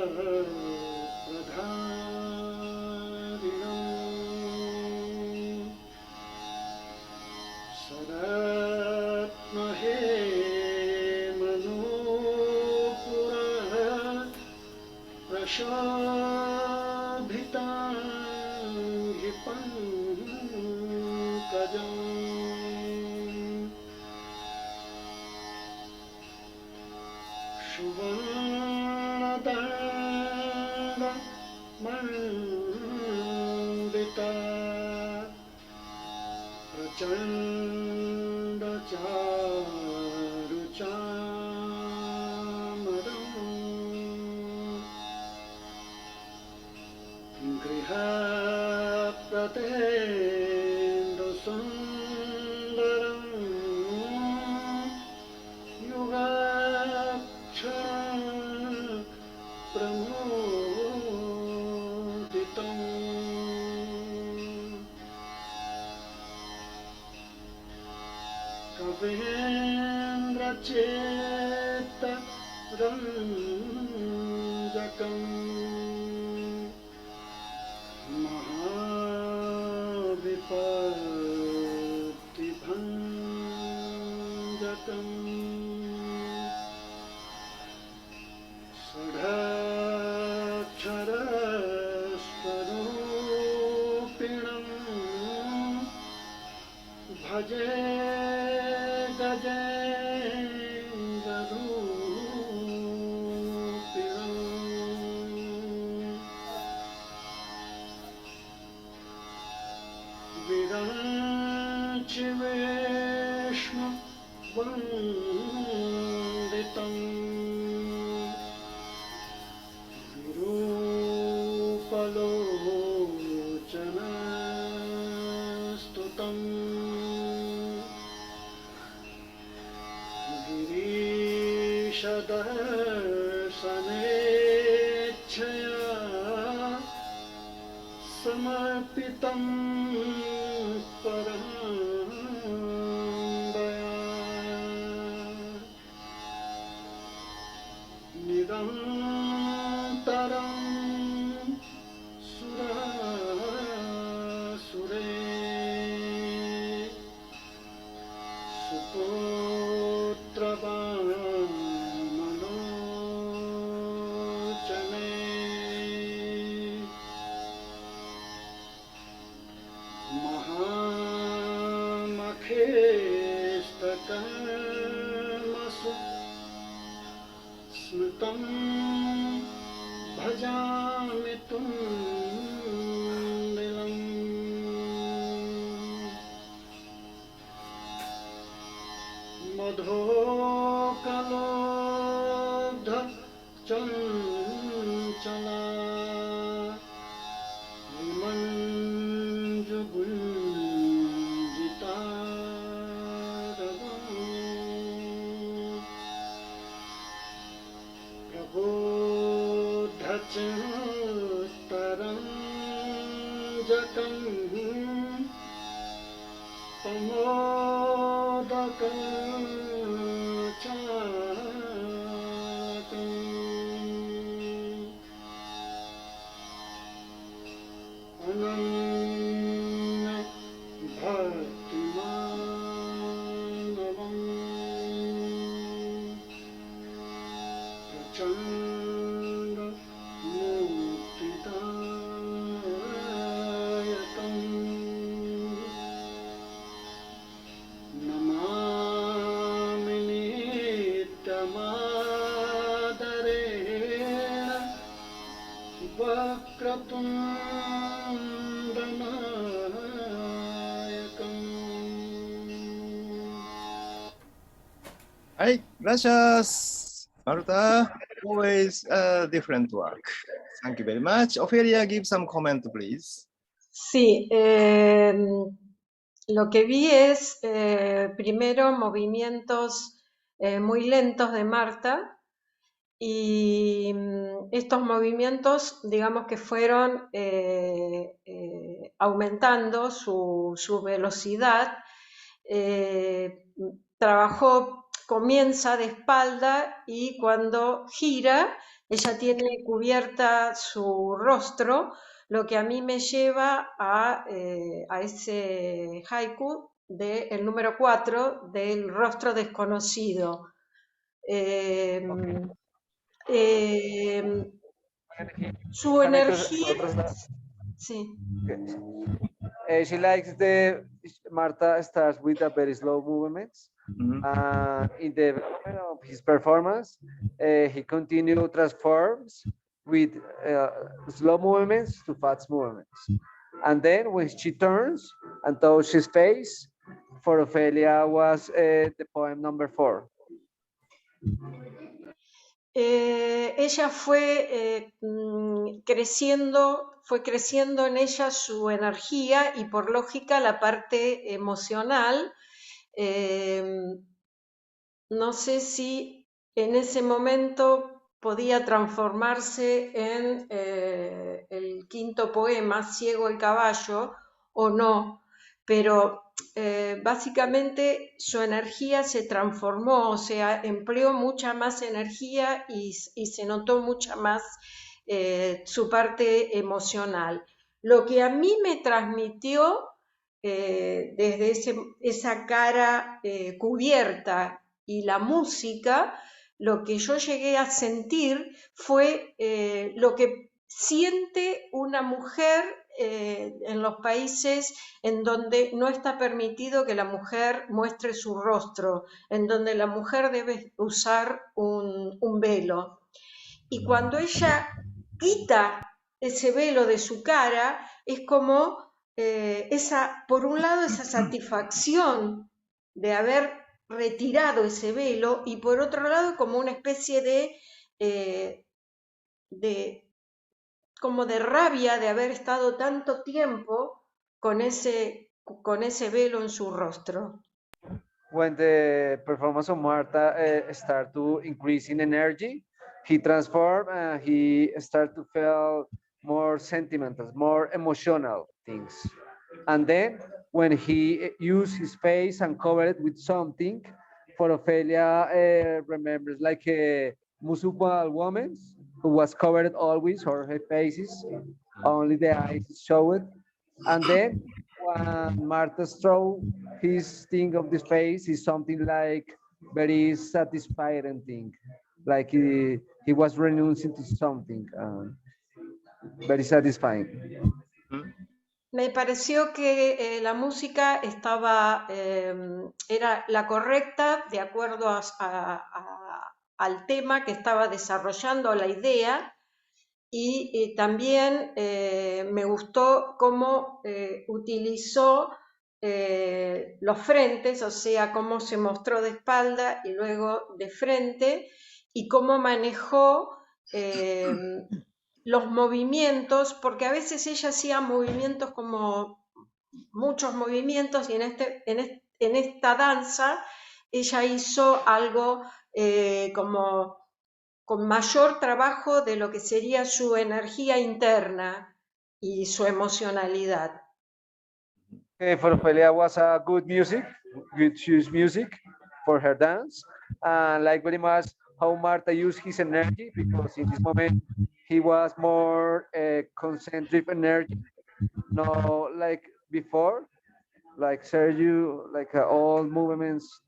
Pradharinam Saratmahe Manupura Prashobhitam Hipankajam Shubhanadanda Mandita Prachanda Cha Grihapratendo sundaram yugacha pramoditam Kavendra Cheta Ranjakam Mahavipati Bhanjakam Sadhachara Swarupinam Bhaje Vishnu Vanditam Virupalochana Stutam Girishadasanechaya Samarpitam Param Nidantaram Surasure Suputravanalochane Mahamakhestakamasu Smritam Bhajami Tundilam Madhokalodha Chanchala Vimanjugunjita Prabodhachastaram Jakam Pamodakam Chakam Ananya Bhaktimanavam Prachanda Muktidayatam Namami Nityamadharena Vakratundanaayakam. Hi, gracias, Marta. Always different work. Thank you very much. Ophelia, give some comment, please. Sí, lo que vi es primero movimientos muy lentos de Marta y estos movimientos, digamos que fueron aumentando su velocidad. Comienza de espalda y cuando gira, ella tiene cubierta su rostro, lo que a mí me lleva a ese haiku del número 4 del rostro desconocido. Su energía... Sí. She likes Marta starts with a very slow movements. In the development of his performance, he continues transforms with slow movements to fast movements. And then when she turns and touches his face, for Ophelia was the poem number 4. Ella fue creciendo fue creciendo en ella su energía y por lógica la parte emocional. No sé si en ese momento podía transformarse en el quinto poema, Ciego el caballo, o no, pero básicamente su energía se transformó, o sea, empleó mucha más energía y se notó mucha más su parte emocional. Lo que a mí me transmitió desde esa cara cubierta y la música, lo que yo llegué a sentir fue lo que siente una mujer en los países en donde no está permitido que la mujer muestre su rostro, en donde la mujer debe usar un velo. Y cuando ella quita ese velo de su cara, es como por un lado, esa satisfacción de haber retirado ese velo y por otro lado, como una especie como de rabia de haber estado tanto tiempo con ese velo en su rostro. When the performance of Marta start to increase in energy, he transformed and he start to feel more sentimental, more emotional things. And then when he used his face and covered it with something, for Ophelia remembers like a municipal woman who was covered always, or her faces, only the eyes showed. And then when Martha throw his thing of the space is something like very satisfying thing, like he was renouncing to something very satisfying. Me pareció que la música era la correcta de acuerdo al tema que estaba desarrollando, la idea, y también me gustó cómo utilizó los frentes, o sea, cómo se mostró de espalda y luego de frente, y cómo manejó los movimientos, porque a veces ella hacía movimientos como muchos movimientos y en esta danza ella hizo algo como con mayor trabajo de lo que sería su energía interna y su emocionalidad. For Ophelia was a good choose music for her dance, and like very much how Marta used his energy, because in this moment he was more concentric energy, no like before, like Sergio, like all movements,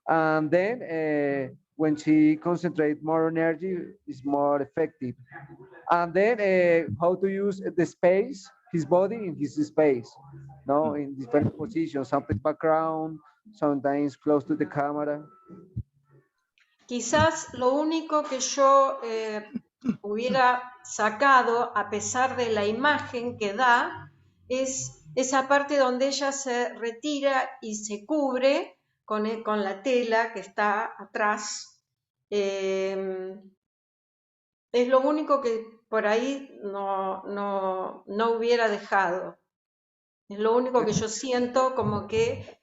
and then when she concentrate more energy is more effective. And then how to use the space, his body in his space, no, in different positions, something background, sometimes close to the camera. Quizás lo único que yo hubiera sacado, a pesar de la imagen que da, es esa parte donde ella se retira y se cubre con la tela que está atrás. Es lo único que por ahí no hubiera dejado. Es lo único que yo siento como que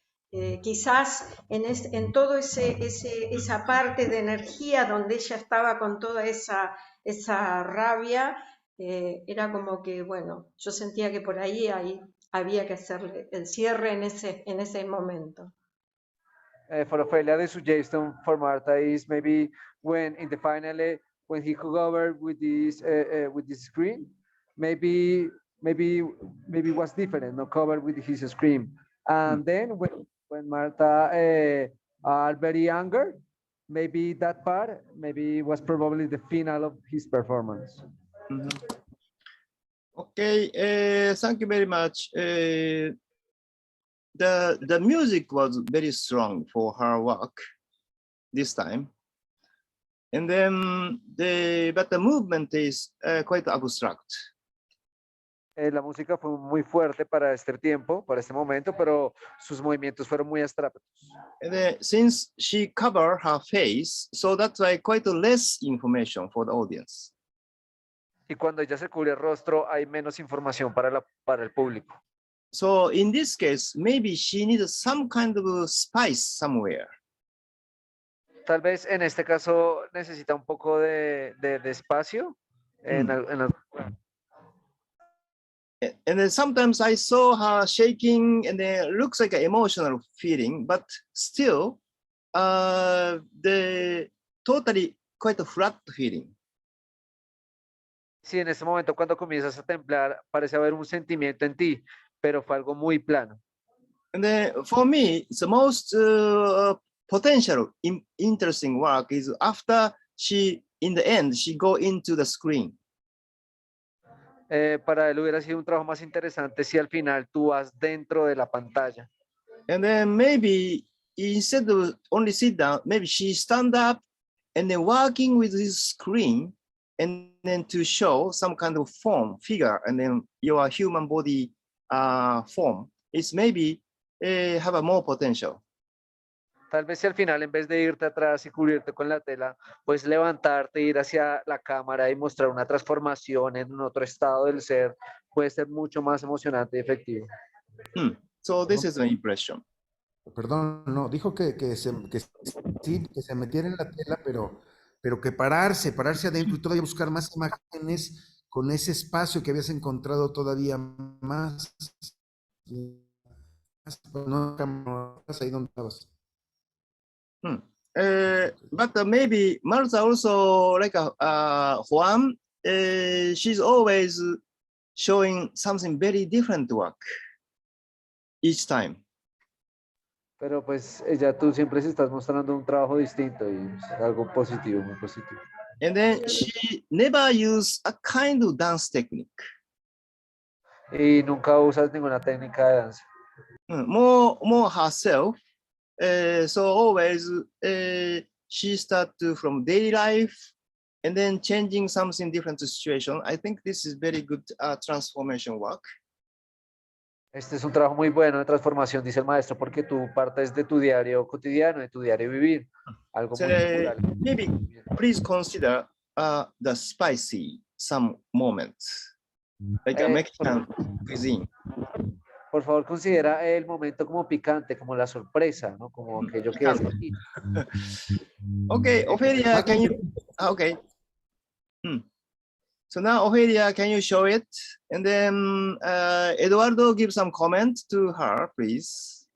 quizás en todo esa parte de energía donde ella estaba con toda esa rabia, era como que, bueno, yo sentía que por ahí había que hacerle el cierre en ese momento. For Ophelia, the suggestion for Marta is maybe when in the finale, when he could over with this screen, maybe was different, no covered with his screen. And then when Marta are very angry, maybe that part was probably the final of his performance. Okay, thank you very much. The music was very strong for her work this time, and then but the movement is quite abstract. La música fue muy fuerte para este tiempo, para este momento, pero sus movimientos fueron muy abstractos. And since she covered her face, so that's quite less information for the audience. Y cuando ella se cubre el rostro, hay menos información para el público. So in this case, maybe she needs some kind of spice somewhere. Tal vez en este caso necesita un poco de espacio. And then sometimes I saw her shaking, and then it looks like an emotional feeling, but still, the totally quite a flat feeling. Sí, en este momento cuando comienzas a temblar, parece haber un sentimiento en ti, pero fue algo muy plano. And then for me, the most potential interesting work is after she, in the end, she go into the screen. Para él hubiera sido un trabajo más interesante si al final tú vas dentro de la pantalla. And then maybe instead of only sit down, maybe she stand up and then working with this screen and then to show some kind of form, figure, and then your human body form is maybe have a more potential. Tal vez si al final, en vez de irte atrás y cubrirte con la tela, pues levantarte, ir hacia la cámara y mostrar una transformación en otro estado del ser, puede ser mucho más emocionante y efectivo. So this is my impression. Perdón, no, dijo que sí, que se metiera en la tela, pero que pararse adentro y todavía buscar más imágenes con ese espacio que habías encontrado todavía más. No, ahí donde estabas. But maybe Martha also like Juan, she's always showing something very different work each time. Pero pues tú siempre se estás mostrando un trabajo distinto y es algo positivo, muy positivo. And then she never use a kind of dance technique. Y nunca usas ninguna técnica de danza. More herself. So always she start from daily life and then changing something different to situation. I think this is very good transformation work. Este es un trabajo muy bueno de transformación, dice el maestro, porque tú partes de tu diario cotidiano, de tu diario vivir. Algo muy natural. Maybe please consider the spicy some moments, like a Mexican cuisine. Por favor, considera el momento como picante, como la sorpresa, ¿no? Como aquello que es. Okay, Ophelia, can you? Okay. So now, Ophelia, can you show it? And then Eduardo, give some comment to her, please.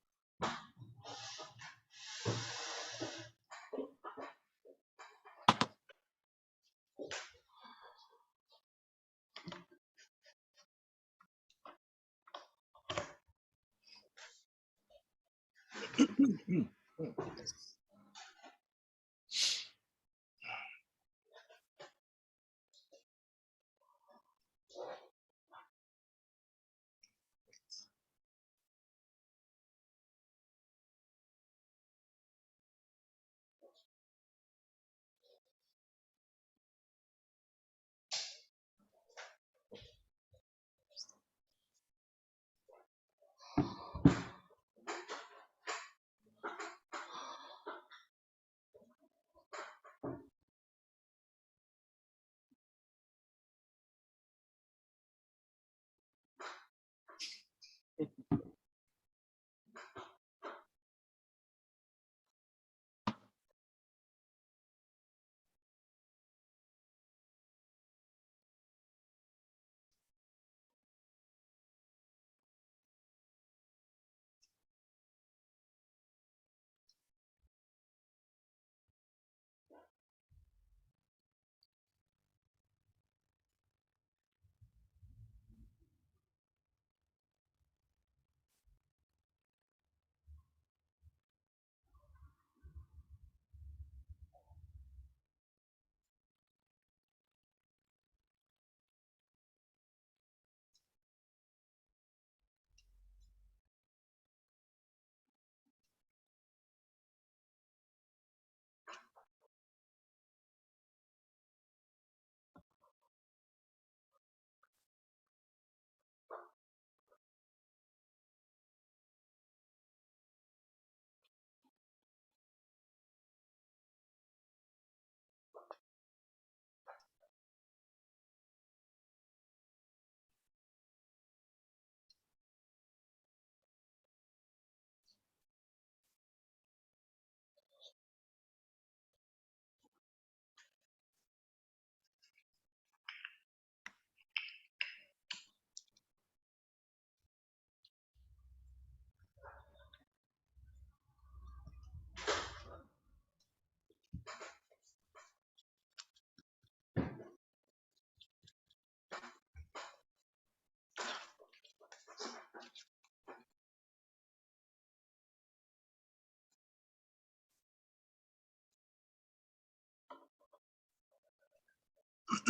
I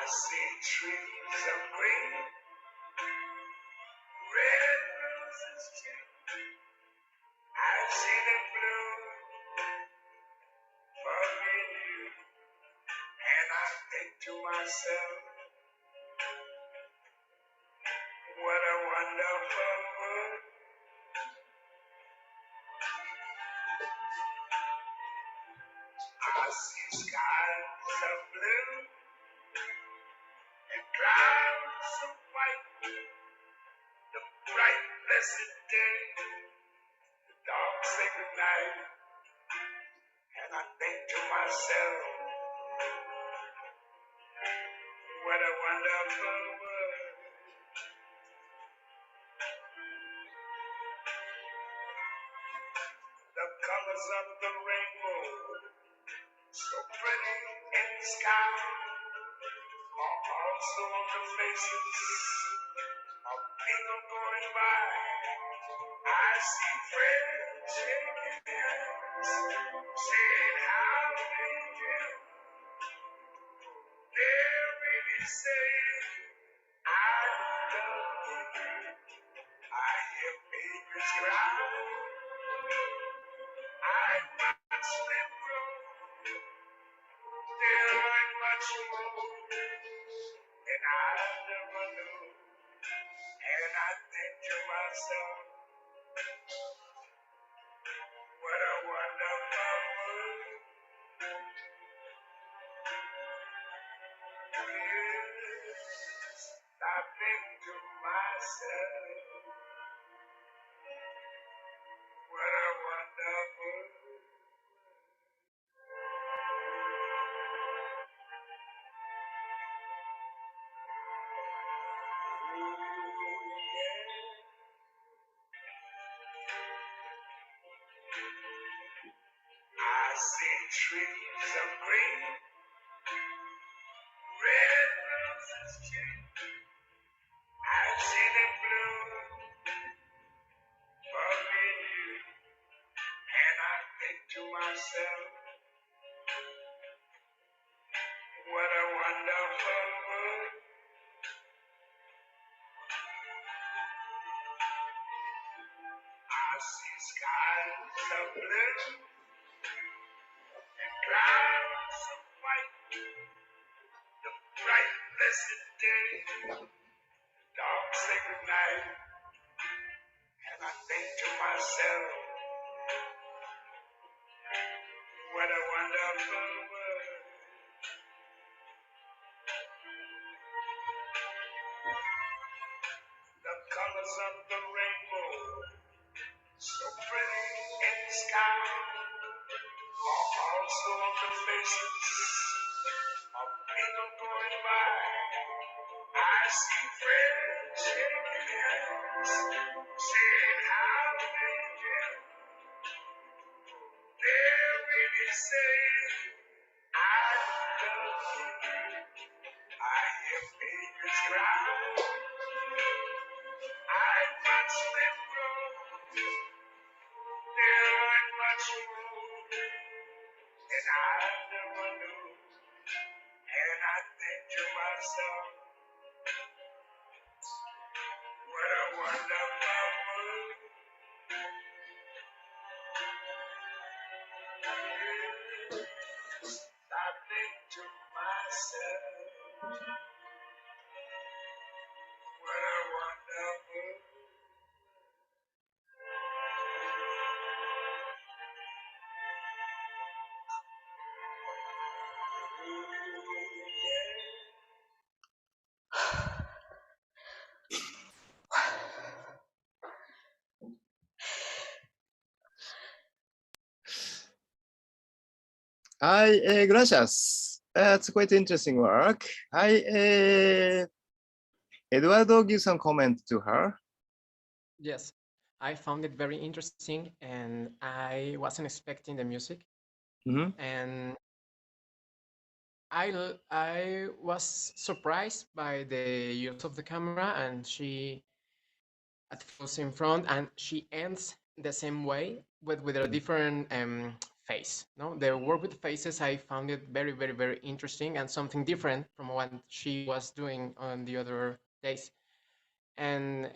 see trees of green, red roses too. I see them bloom for me and you. And I think to myself, what a wonderful world. I see skies of blue and clouds of white, the bright blessed day, the dark sacred night. And I think to myself, what a wonderful world. The colors of the rainbow, so pretty in the sky, are also on the faces of people going by. I see friends shaking hands, saying how they do. They're really saying, I love you. I hear babies cry. I watch them grow. They learn much more than I never knew. And I think to myself, what a wonderful world. Yes, I think to myself, what a wonderful world. I see trees of green, red roses too. I see them bloom for me and you. And I think to myself, what a wonderful world. I see skies of blue and clouds of white, the bright blessed day, dark sacred night. And I think to myself, what a wonderful world. The colors of the rainbow, so pretty in the sky, are also on the faces of people going by. I see friends shaking hands, saying how they do. They're really saying, I love you. I hear babies cry. I watch them grow. They learn much more than I never knew. And I think to myself, what a wonderful world. I think to myself, what a wonderful world. Hi, gracias. It's quite interesting work. Hi, Eduardo, give some comment to her. Yes, I found it very interesting, and I wasn't expecting the music, Mhm. and I was surprised by the use of the camera, and she at first in front, and she ends the same way, but with a different face. No, the work with faces, I found it very, very, very interesting and something different from what she was doing on the other days. And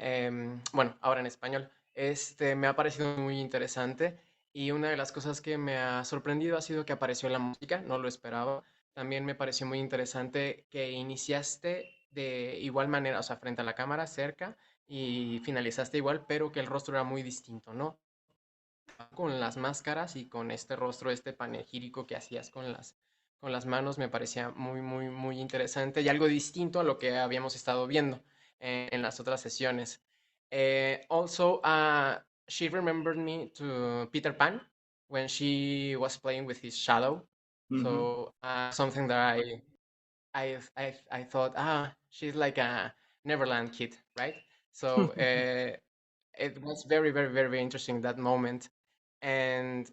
bueno, ahora en español, me ha parecido muy interesante y una de las cosas que me ha sorprendido ha sido que apareció la música, no lo esperaba. También me pareció muy interesante que iniciaste de igual manera, o sea, frente a la cámara, cerca, y finalizaste igual, pero que el rostro era muy distinto, ¿no? Con las máscaras y con este rostro, este panegírico que hacías con las manos, me parecía muy, muy, muy interesante y algo distinto a lo que habíamos estado viendo en las otras sesiones. Also, she remembered me to Peter Pan when she was playing with his shadow. So something that I thought, she's like a Neverland kid, right? So it was very, very, very, very interesting that moment, and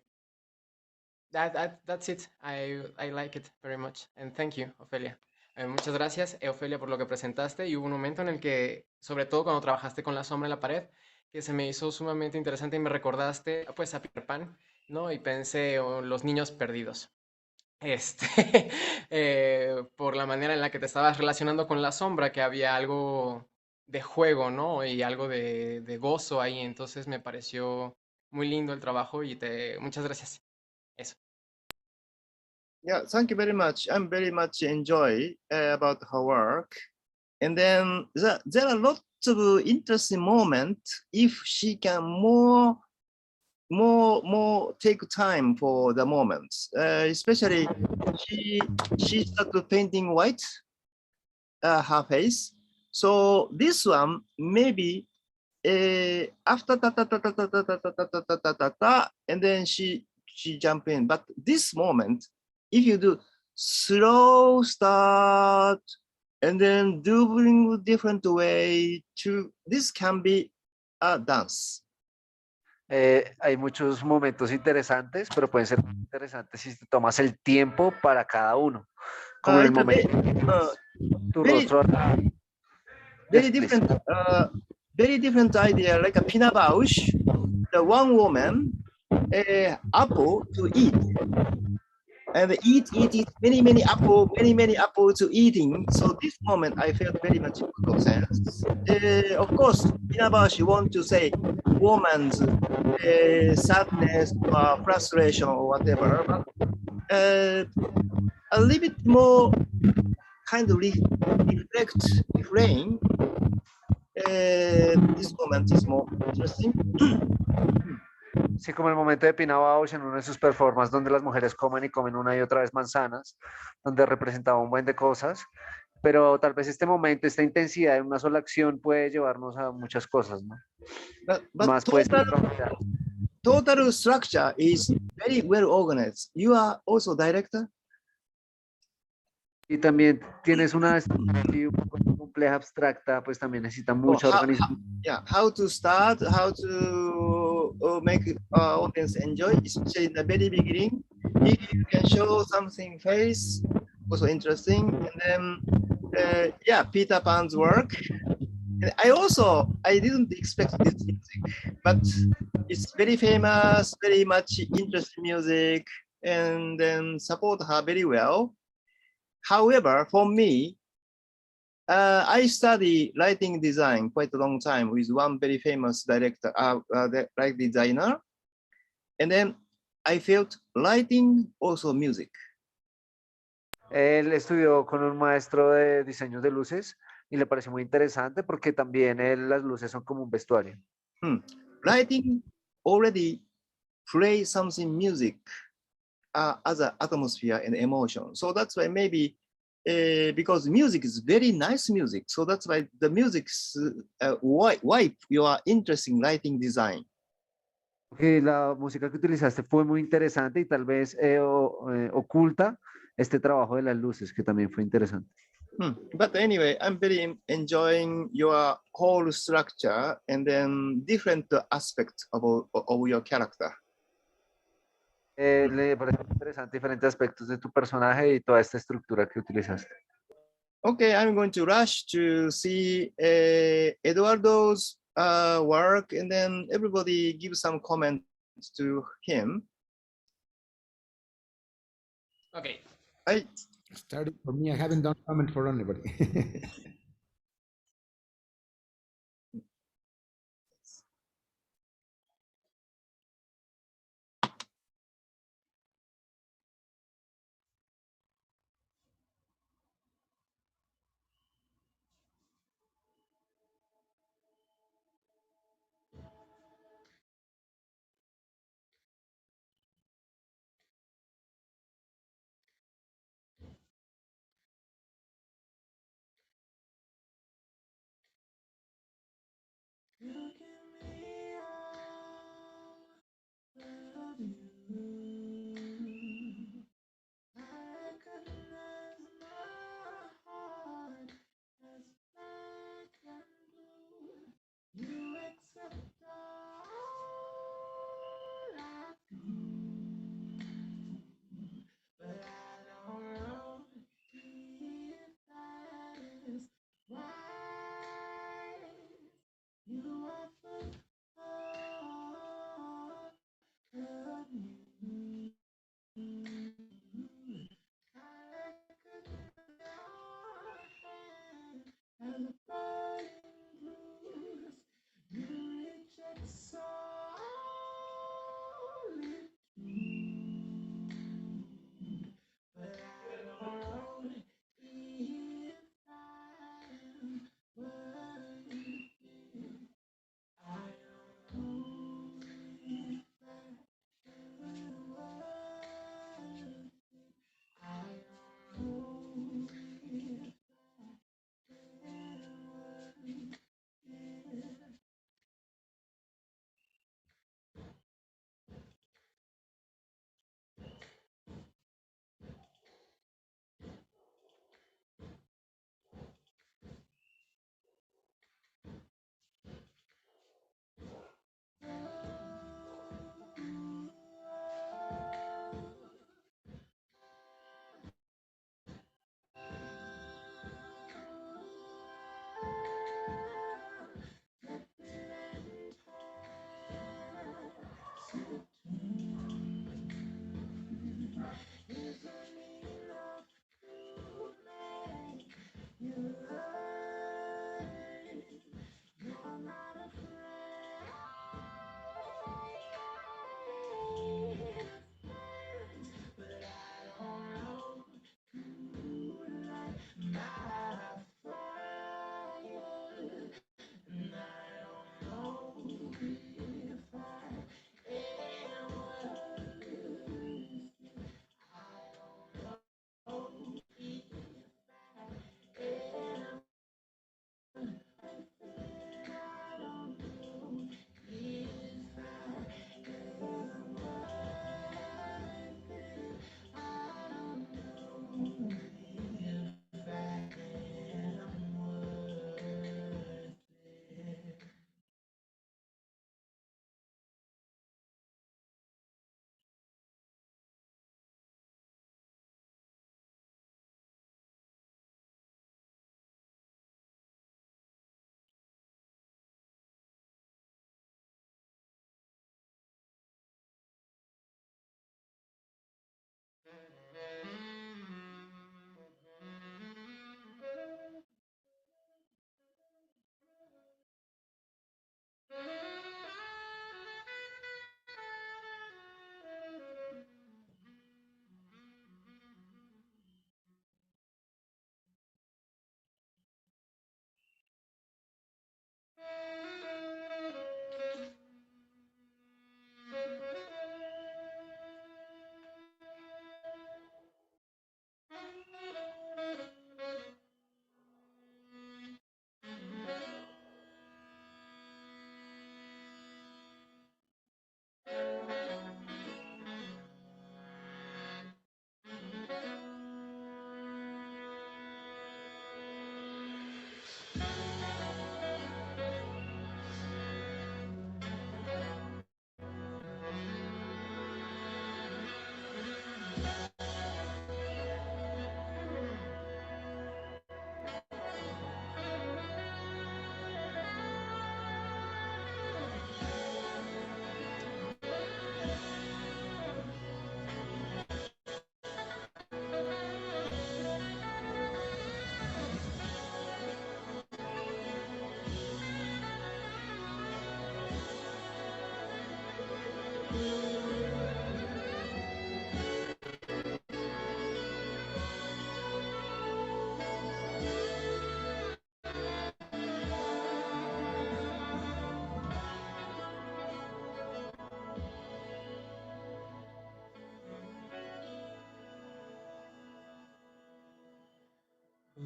that's it. I like it very much, and thank you, Ofelia. Muchas gracias, Ofelia, por lo que presentaste. Y hubo un momento en el que, sobre todo cuando trabajaste con la sombra en la pared, que se me hizo sumamente interesante y me recordaste, pues, a Peter Pan, ¿no? Y pensé, los niños perdidos. Por la manera en la que te estabas relacionando con la sombra, que había algo de juego, ¿no? Y algo de gozo ahí. Entonces me pareció muy lindo el trabajo y muchas gracias. Eso. Yeah, thank you very much. I'm very much enjoy about her work. And then there are lots of interesting moments if she can more take time for the moments. Especially she started painting white her face. So this one maybe after and then she jump in. But this moment, if you do slow start and then doing different way to this can be a dance. Hay muchos momentos interesantes, pero pueden ser interesantes si te tomas el tiempo para cada uno. Como en el momento tu rostro. Very different, very different idea, like a peanut bausch, the one woman, apple to eat. And eat many apple to eating. So this moment I felt very much good sense. Of course, peanut bausch want to say woman's sadness or frustration or whatever, but a little bit more kind of refrain. This moment is more interesting. Sí, como el momento de Pina Bausch en una de sus performances donde las mujeres comen y comen una y otra vez manzanas, donde representaba un buen de cosas, pero tal vez este momento, esta intensidad en una sola acción puede llevarnos a muchas cosas, ¿no? But Más total structure is very well organized. You are also director. Y también tienes una estructura un poco compleja, abstracta, pues también necesita mucha organización. How to start, how to make audience enjoy, especially in the very beginning. If you can show something face, also interesting. And then, Peter Pan's work. And I didn't expect this music, but it's very famous, very much interesting music, and then support her very well. However, for me, I study lighting design quite a long time with one very famous director, light designer. And then I felt lighting, also music. Él estudió con un maestro de diseños de luces y le pareció muy interesante porque también las luces son como un vestuario. Lighting already plays something music. Other atmosphere and emotion. So that's why maybe because music is very nice music. So that's why the music's wipe your interesting lighting design. Que la música que utilizaste fue muy interesante y tal vez oculta este trabajo de las luces, que también fue interesante. But anyway, I'm very enjoying your whole structure and then different aspects of your character. Le parece interesante diferentes aspectos de tu personaje y toda esta estructura que utilizaste. Okay, I'm going to rush to see Eduardo's work and then everybody give some comments to him. Okay. Starting for me, I haven't done comment for anybody.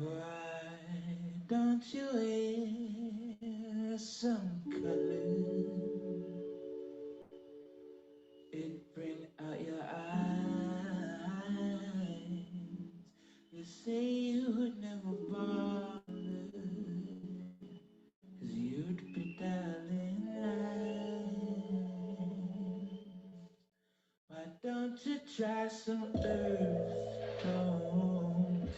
Why don't you wear some color? It bring out your eyes. You say you would never bother, 'cause you'd be darling light. Why don't you try some earth tones,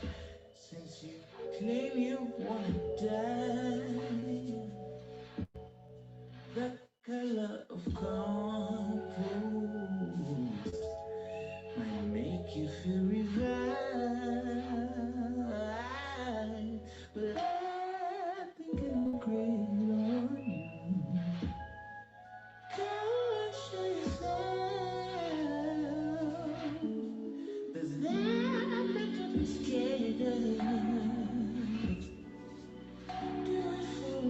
since you claim you wanna die? The color of compost might make you feel revived, but I think it look great on you. Come and show yourself. Does that make you be scared of? Do it for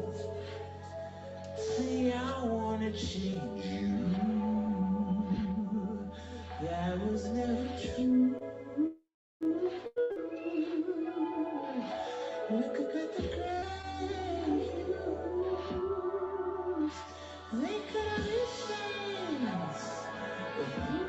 us. Say I wanna change you. That was never true. Look up at the graves. They could have been saints. But you.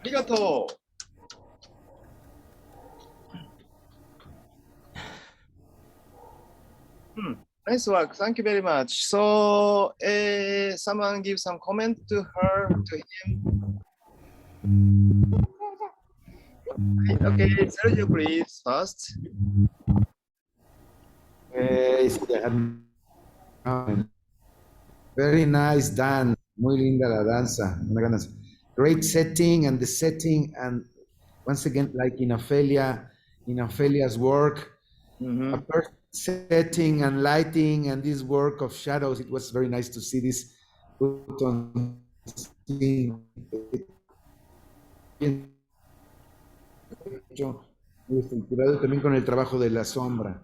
Arigato. Nice work. Thank you very much. So, someone give some comment to her, to him. Okay, Sergio, please, first. Very nice dance. Muy linda la danza. Una gran danza. Great setting, and the setting, and once again, like in Ophelia's work, a perfect setting and lighting and this work of shadows. It was very nice to see this put on scene. Muy estructurado también con el trabajo de la sombra.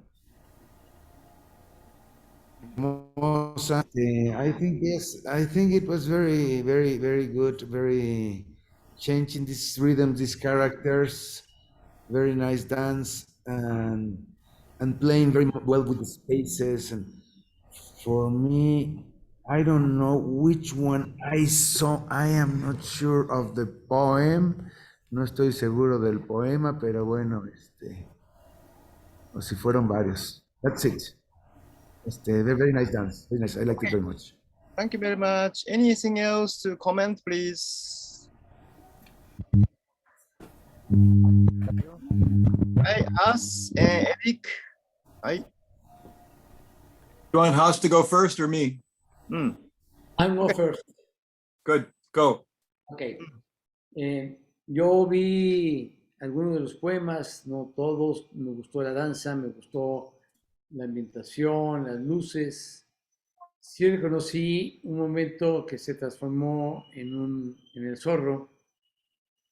I think yes. I think it was very, very, very good. Very changing these rhythms, these characters. Very nice dance and playing very well with the spaces. And for me, I don't know which one I saw. I am not sure of the poem. No estoy seguro del poema, pero bueno, o si fueron varios. That's it. Very nice dance. Very nice. I liked it very much. Thank you very much. Anything else to comment, please? I ask Eric. You want House to go first or me? I'm go first. Good, go. Ok. Yo vi algunos de los poemas, no todos. Me gustó la danza, me gustó la ambientación, las luces. Sí reconocí un momento que se transformó en el zorro.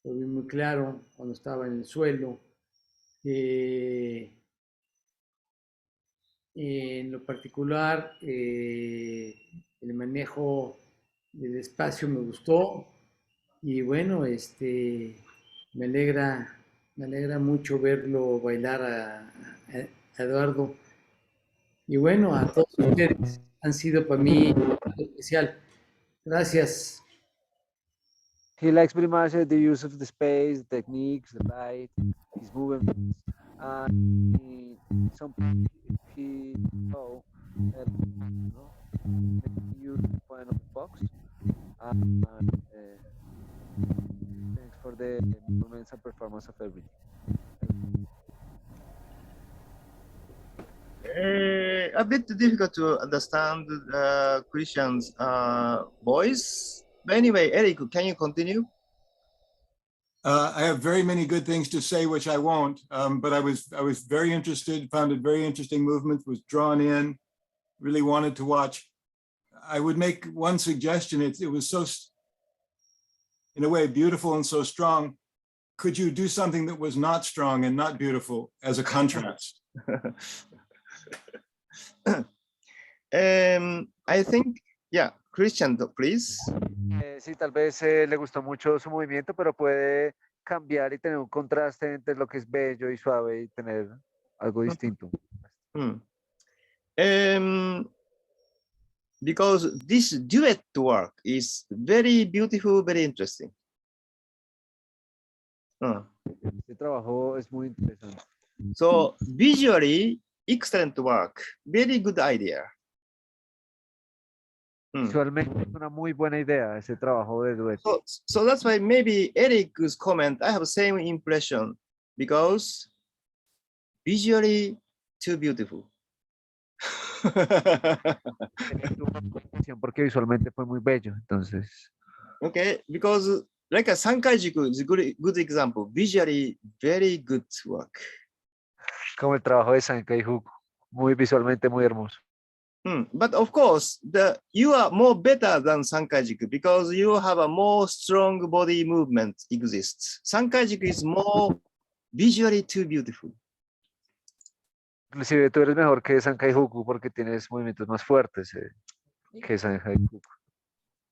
Lo vi muy claro cuando estaba en el suelo. En lo particular, el manejo del espacio me gustó. Y bueno, me alegra mucho verlo bailar a Eduardo. Y bueno, a todos ustedes han sido para mí algo especial. Gracias. He likes very much the use of the space, the techniques, the light, his movements. Some he saw you point of the box. Thanks for the movements and performance of everything. A bit difficult to understand Christian's voice. But anyway, Eric, can you continue? I have very many good things to say, which I won't. But I was very interested, found it very interesting movement, was drawn in, really wanted to watch. I would make one suggestion. It was so, in a way, beautiful and so strong. Could you do something that was not strong and not beautiful as a contrast? I think, yeah, Christian, please. Sí, tal vez le gustó mucho su movimiento, pero puede cambiar y tener un contraste entre lo que es bello y suave y tener algo distinto. Because this duet work is very beautiful, very interesting. Este trabajo es muy interesante. So visually, excellent work, very good idea. Visualmente es una muy buena idea ese trabajo de dueto. So that's why maybe Eric's comment, I have the same impression because visually too beautiful. Porque visualmente fue muy bello, entonces. Okay, because like a Sankaijiku is a good example. Visually very good work. Como el trabajo de Sankaijiku, muy visualmente muy hermoso. But of course, you are more better than Sankaijiku because you have a more strong body movement exists. Sankaijiku is more visually too beautiful. Inclusive tú eres mejor que Sankaijiku porque tienes movimientos más fuertes que Sankaijiku.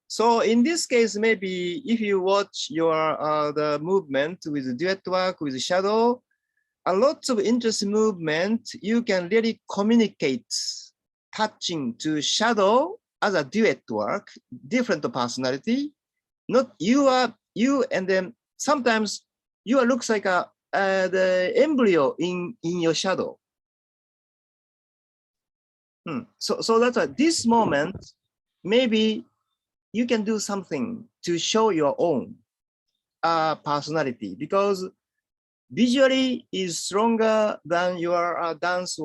So in this case, maybe if you watch your the movement with duet work with shadow, a lot of interesting movement, you can really communicate touching to shadow as a duet work, different personality. Not you and then sometimes you looks like the embryo in your shadow. So that's why this moment, maybe you can do something to show your own personality because visually is stronger than your dance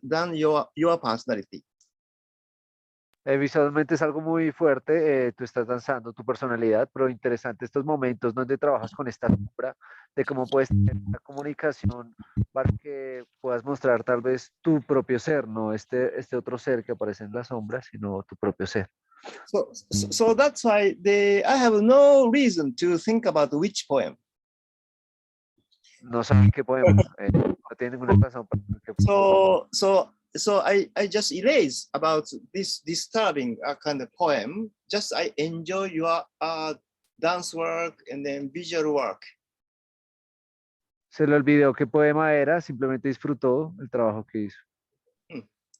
than your personality. Visualmente es algo muy fuerte, tú estás danzando tu personalidad, pero interesante estos momentos donde trabajas con esta sombra, de cómo puedes tener una comunicación para que puedas mostrar tal vez tu propio ser, no este otro ser que aparece en la sombra, sino tu propio ser. So that's why I have no reason to think about which poem. No saben qué poema, no tienen ninguna razón para So I just erase about this disturbing kind of poem. Just I enjoy your dance work and then visual work. Se le olvidó qué poema era, simplemente disfrutó el trabajo que hizo.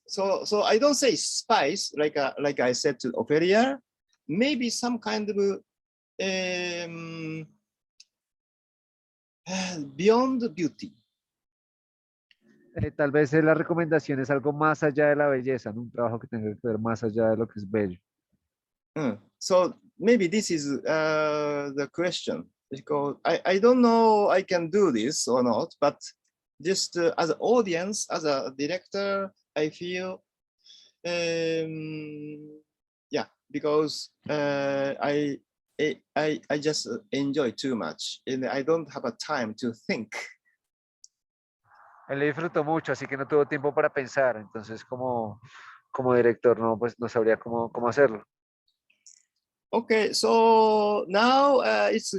So I don't say spice like I said to Ophelia. Maybe some kind of beyond beauty. Tal vez la recomendación es algo más allá de la belleza, ¿no? Un trabajo que tenga que ver más allá de lo que es bello. So maybe this is the question because I don't know I can do this or not, but just as an audience, as a director, I feel yeah, because I just enjoy too much and I don't have a time to think. Él le disfrutó mucho, así que no tuvo tiempo para pensar, entonces como director pues no sabría cómo hacerlo. Okay, so now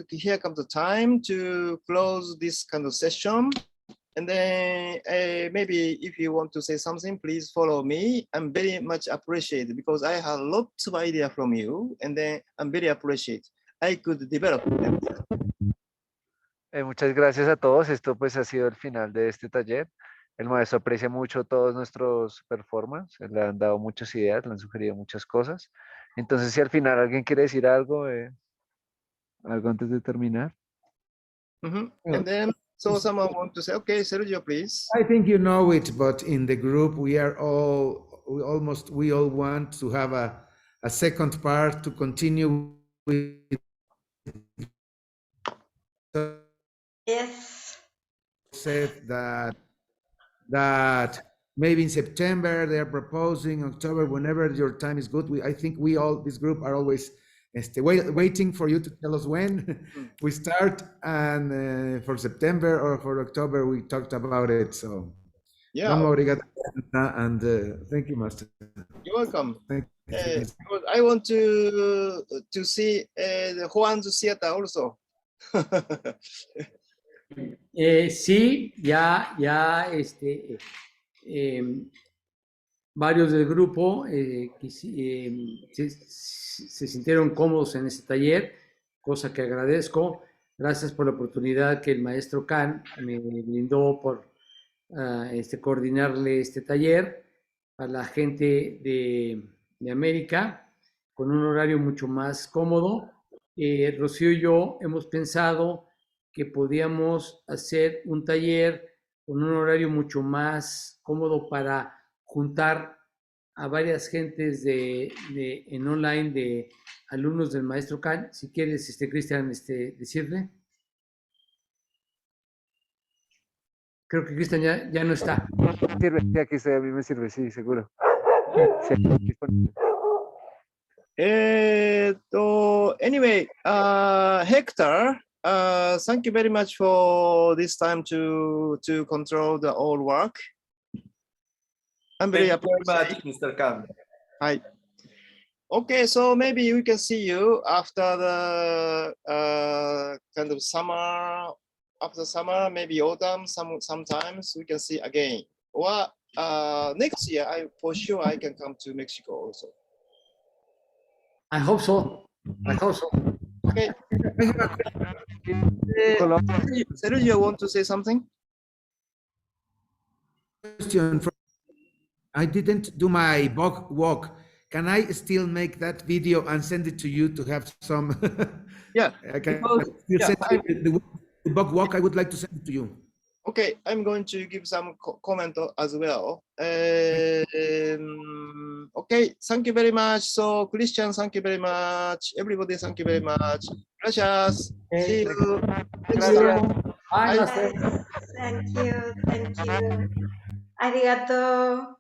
here comes the time to close this kind of session. And then maybe if you want to say something, please follow me. I'm very much appreciated because I have lots of ideas from you and then I'm very appreciated. I could develop them. Muchas gracias a todos. Esto pues ha sido el final de este taller. El maestro aprecia mucho todos nuestros performances. Le han dado muchas ideas, le han sugerido muchas cosas. Entonces, si al final alguien quiere decir algo, algo antes de terminar. And then, so someone want to say, okay, Sergio, please. I think you know it, but in the group we all want to have a second part to continue with. Yes. Said that maybe in September they're proposing, October, whenever your time is good. I think this group are always waiting for you to tell us when we start, and for September or for October we talked about it. So, Yeah, domo arigato, and thank you, Master. you're welcome. Thank you. I want to see the Juan's theater also. Sí, ya varios del grupo se sintieron cómodos en este taller, cosa que agradezco. Gracias por la oportunidad que el maestro Khan me brindó por coordinarle este taller a la gente de América con un horario mucho más cómodo. Rocío y yo hemos pensado que podíamos hacer un taller con un horario mucho más cómodo para juntar a varias gentes en online de alumnos del maestro Khan. Si quieres, Cristian, decirle. Creo que Cristian ya no está. Sirve, sí, aquí estoy, a mí me sirve, sí, seguro. Sí, aquí disponible. Anyway, Hector, thank you very much for this time to control the all work. I'm very Thank you very appreciative. much, Mr. Khan. Hi. Okay, so maybe we can see you after the kind of summer. After summer, maybe autumn. Sometimes we can see again. Or next year, for sure I can come to Mexico also. I hope so. Okay. Sergio, want to say something? Question I didn't do my bug walk. Can I still make that video and send it to you to have some? Yeah. I can Yeah, send the bug walk. I would like to send it to you. Okay, I'm going to give some comment as well. Okay, thank you very much. So, Christian, thank you very much. Everybody, thank you very much. Gracias. See you next time. Bye, Bye. Thank you. Arigato.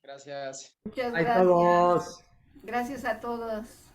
Gracias. Muchas Bye gracias. todos. Gracias a todos.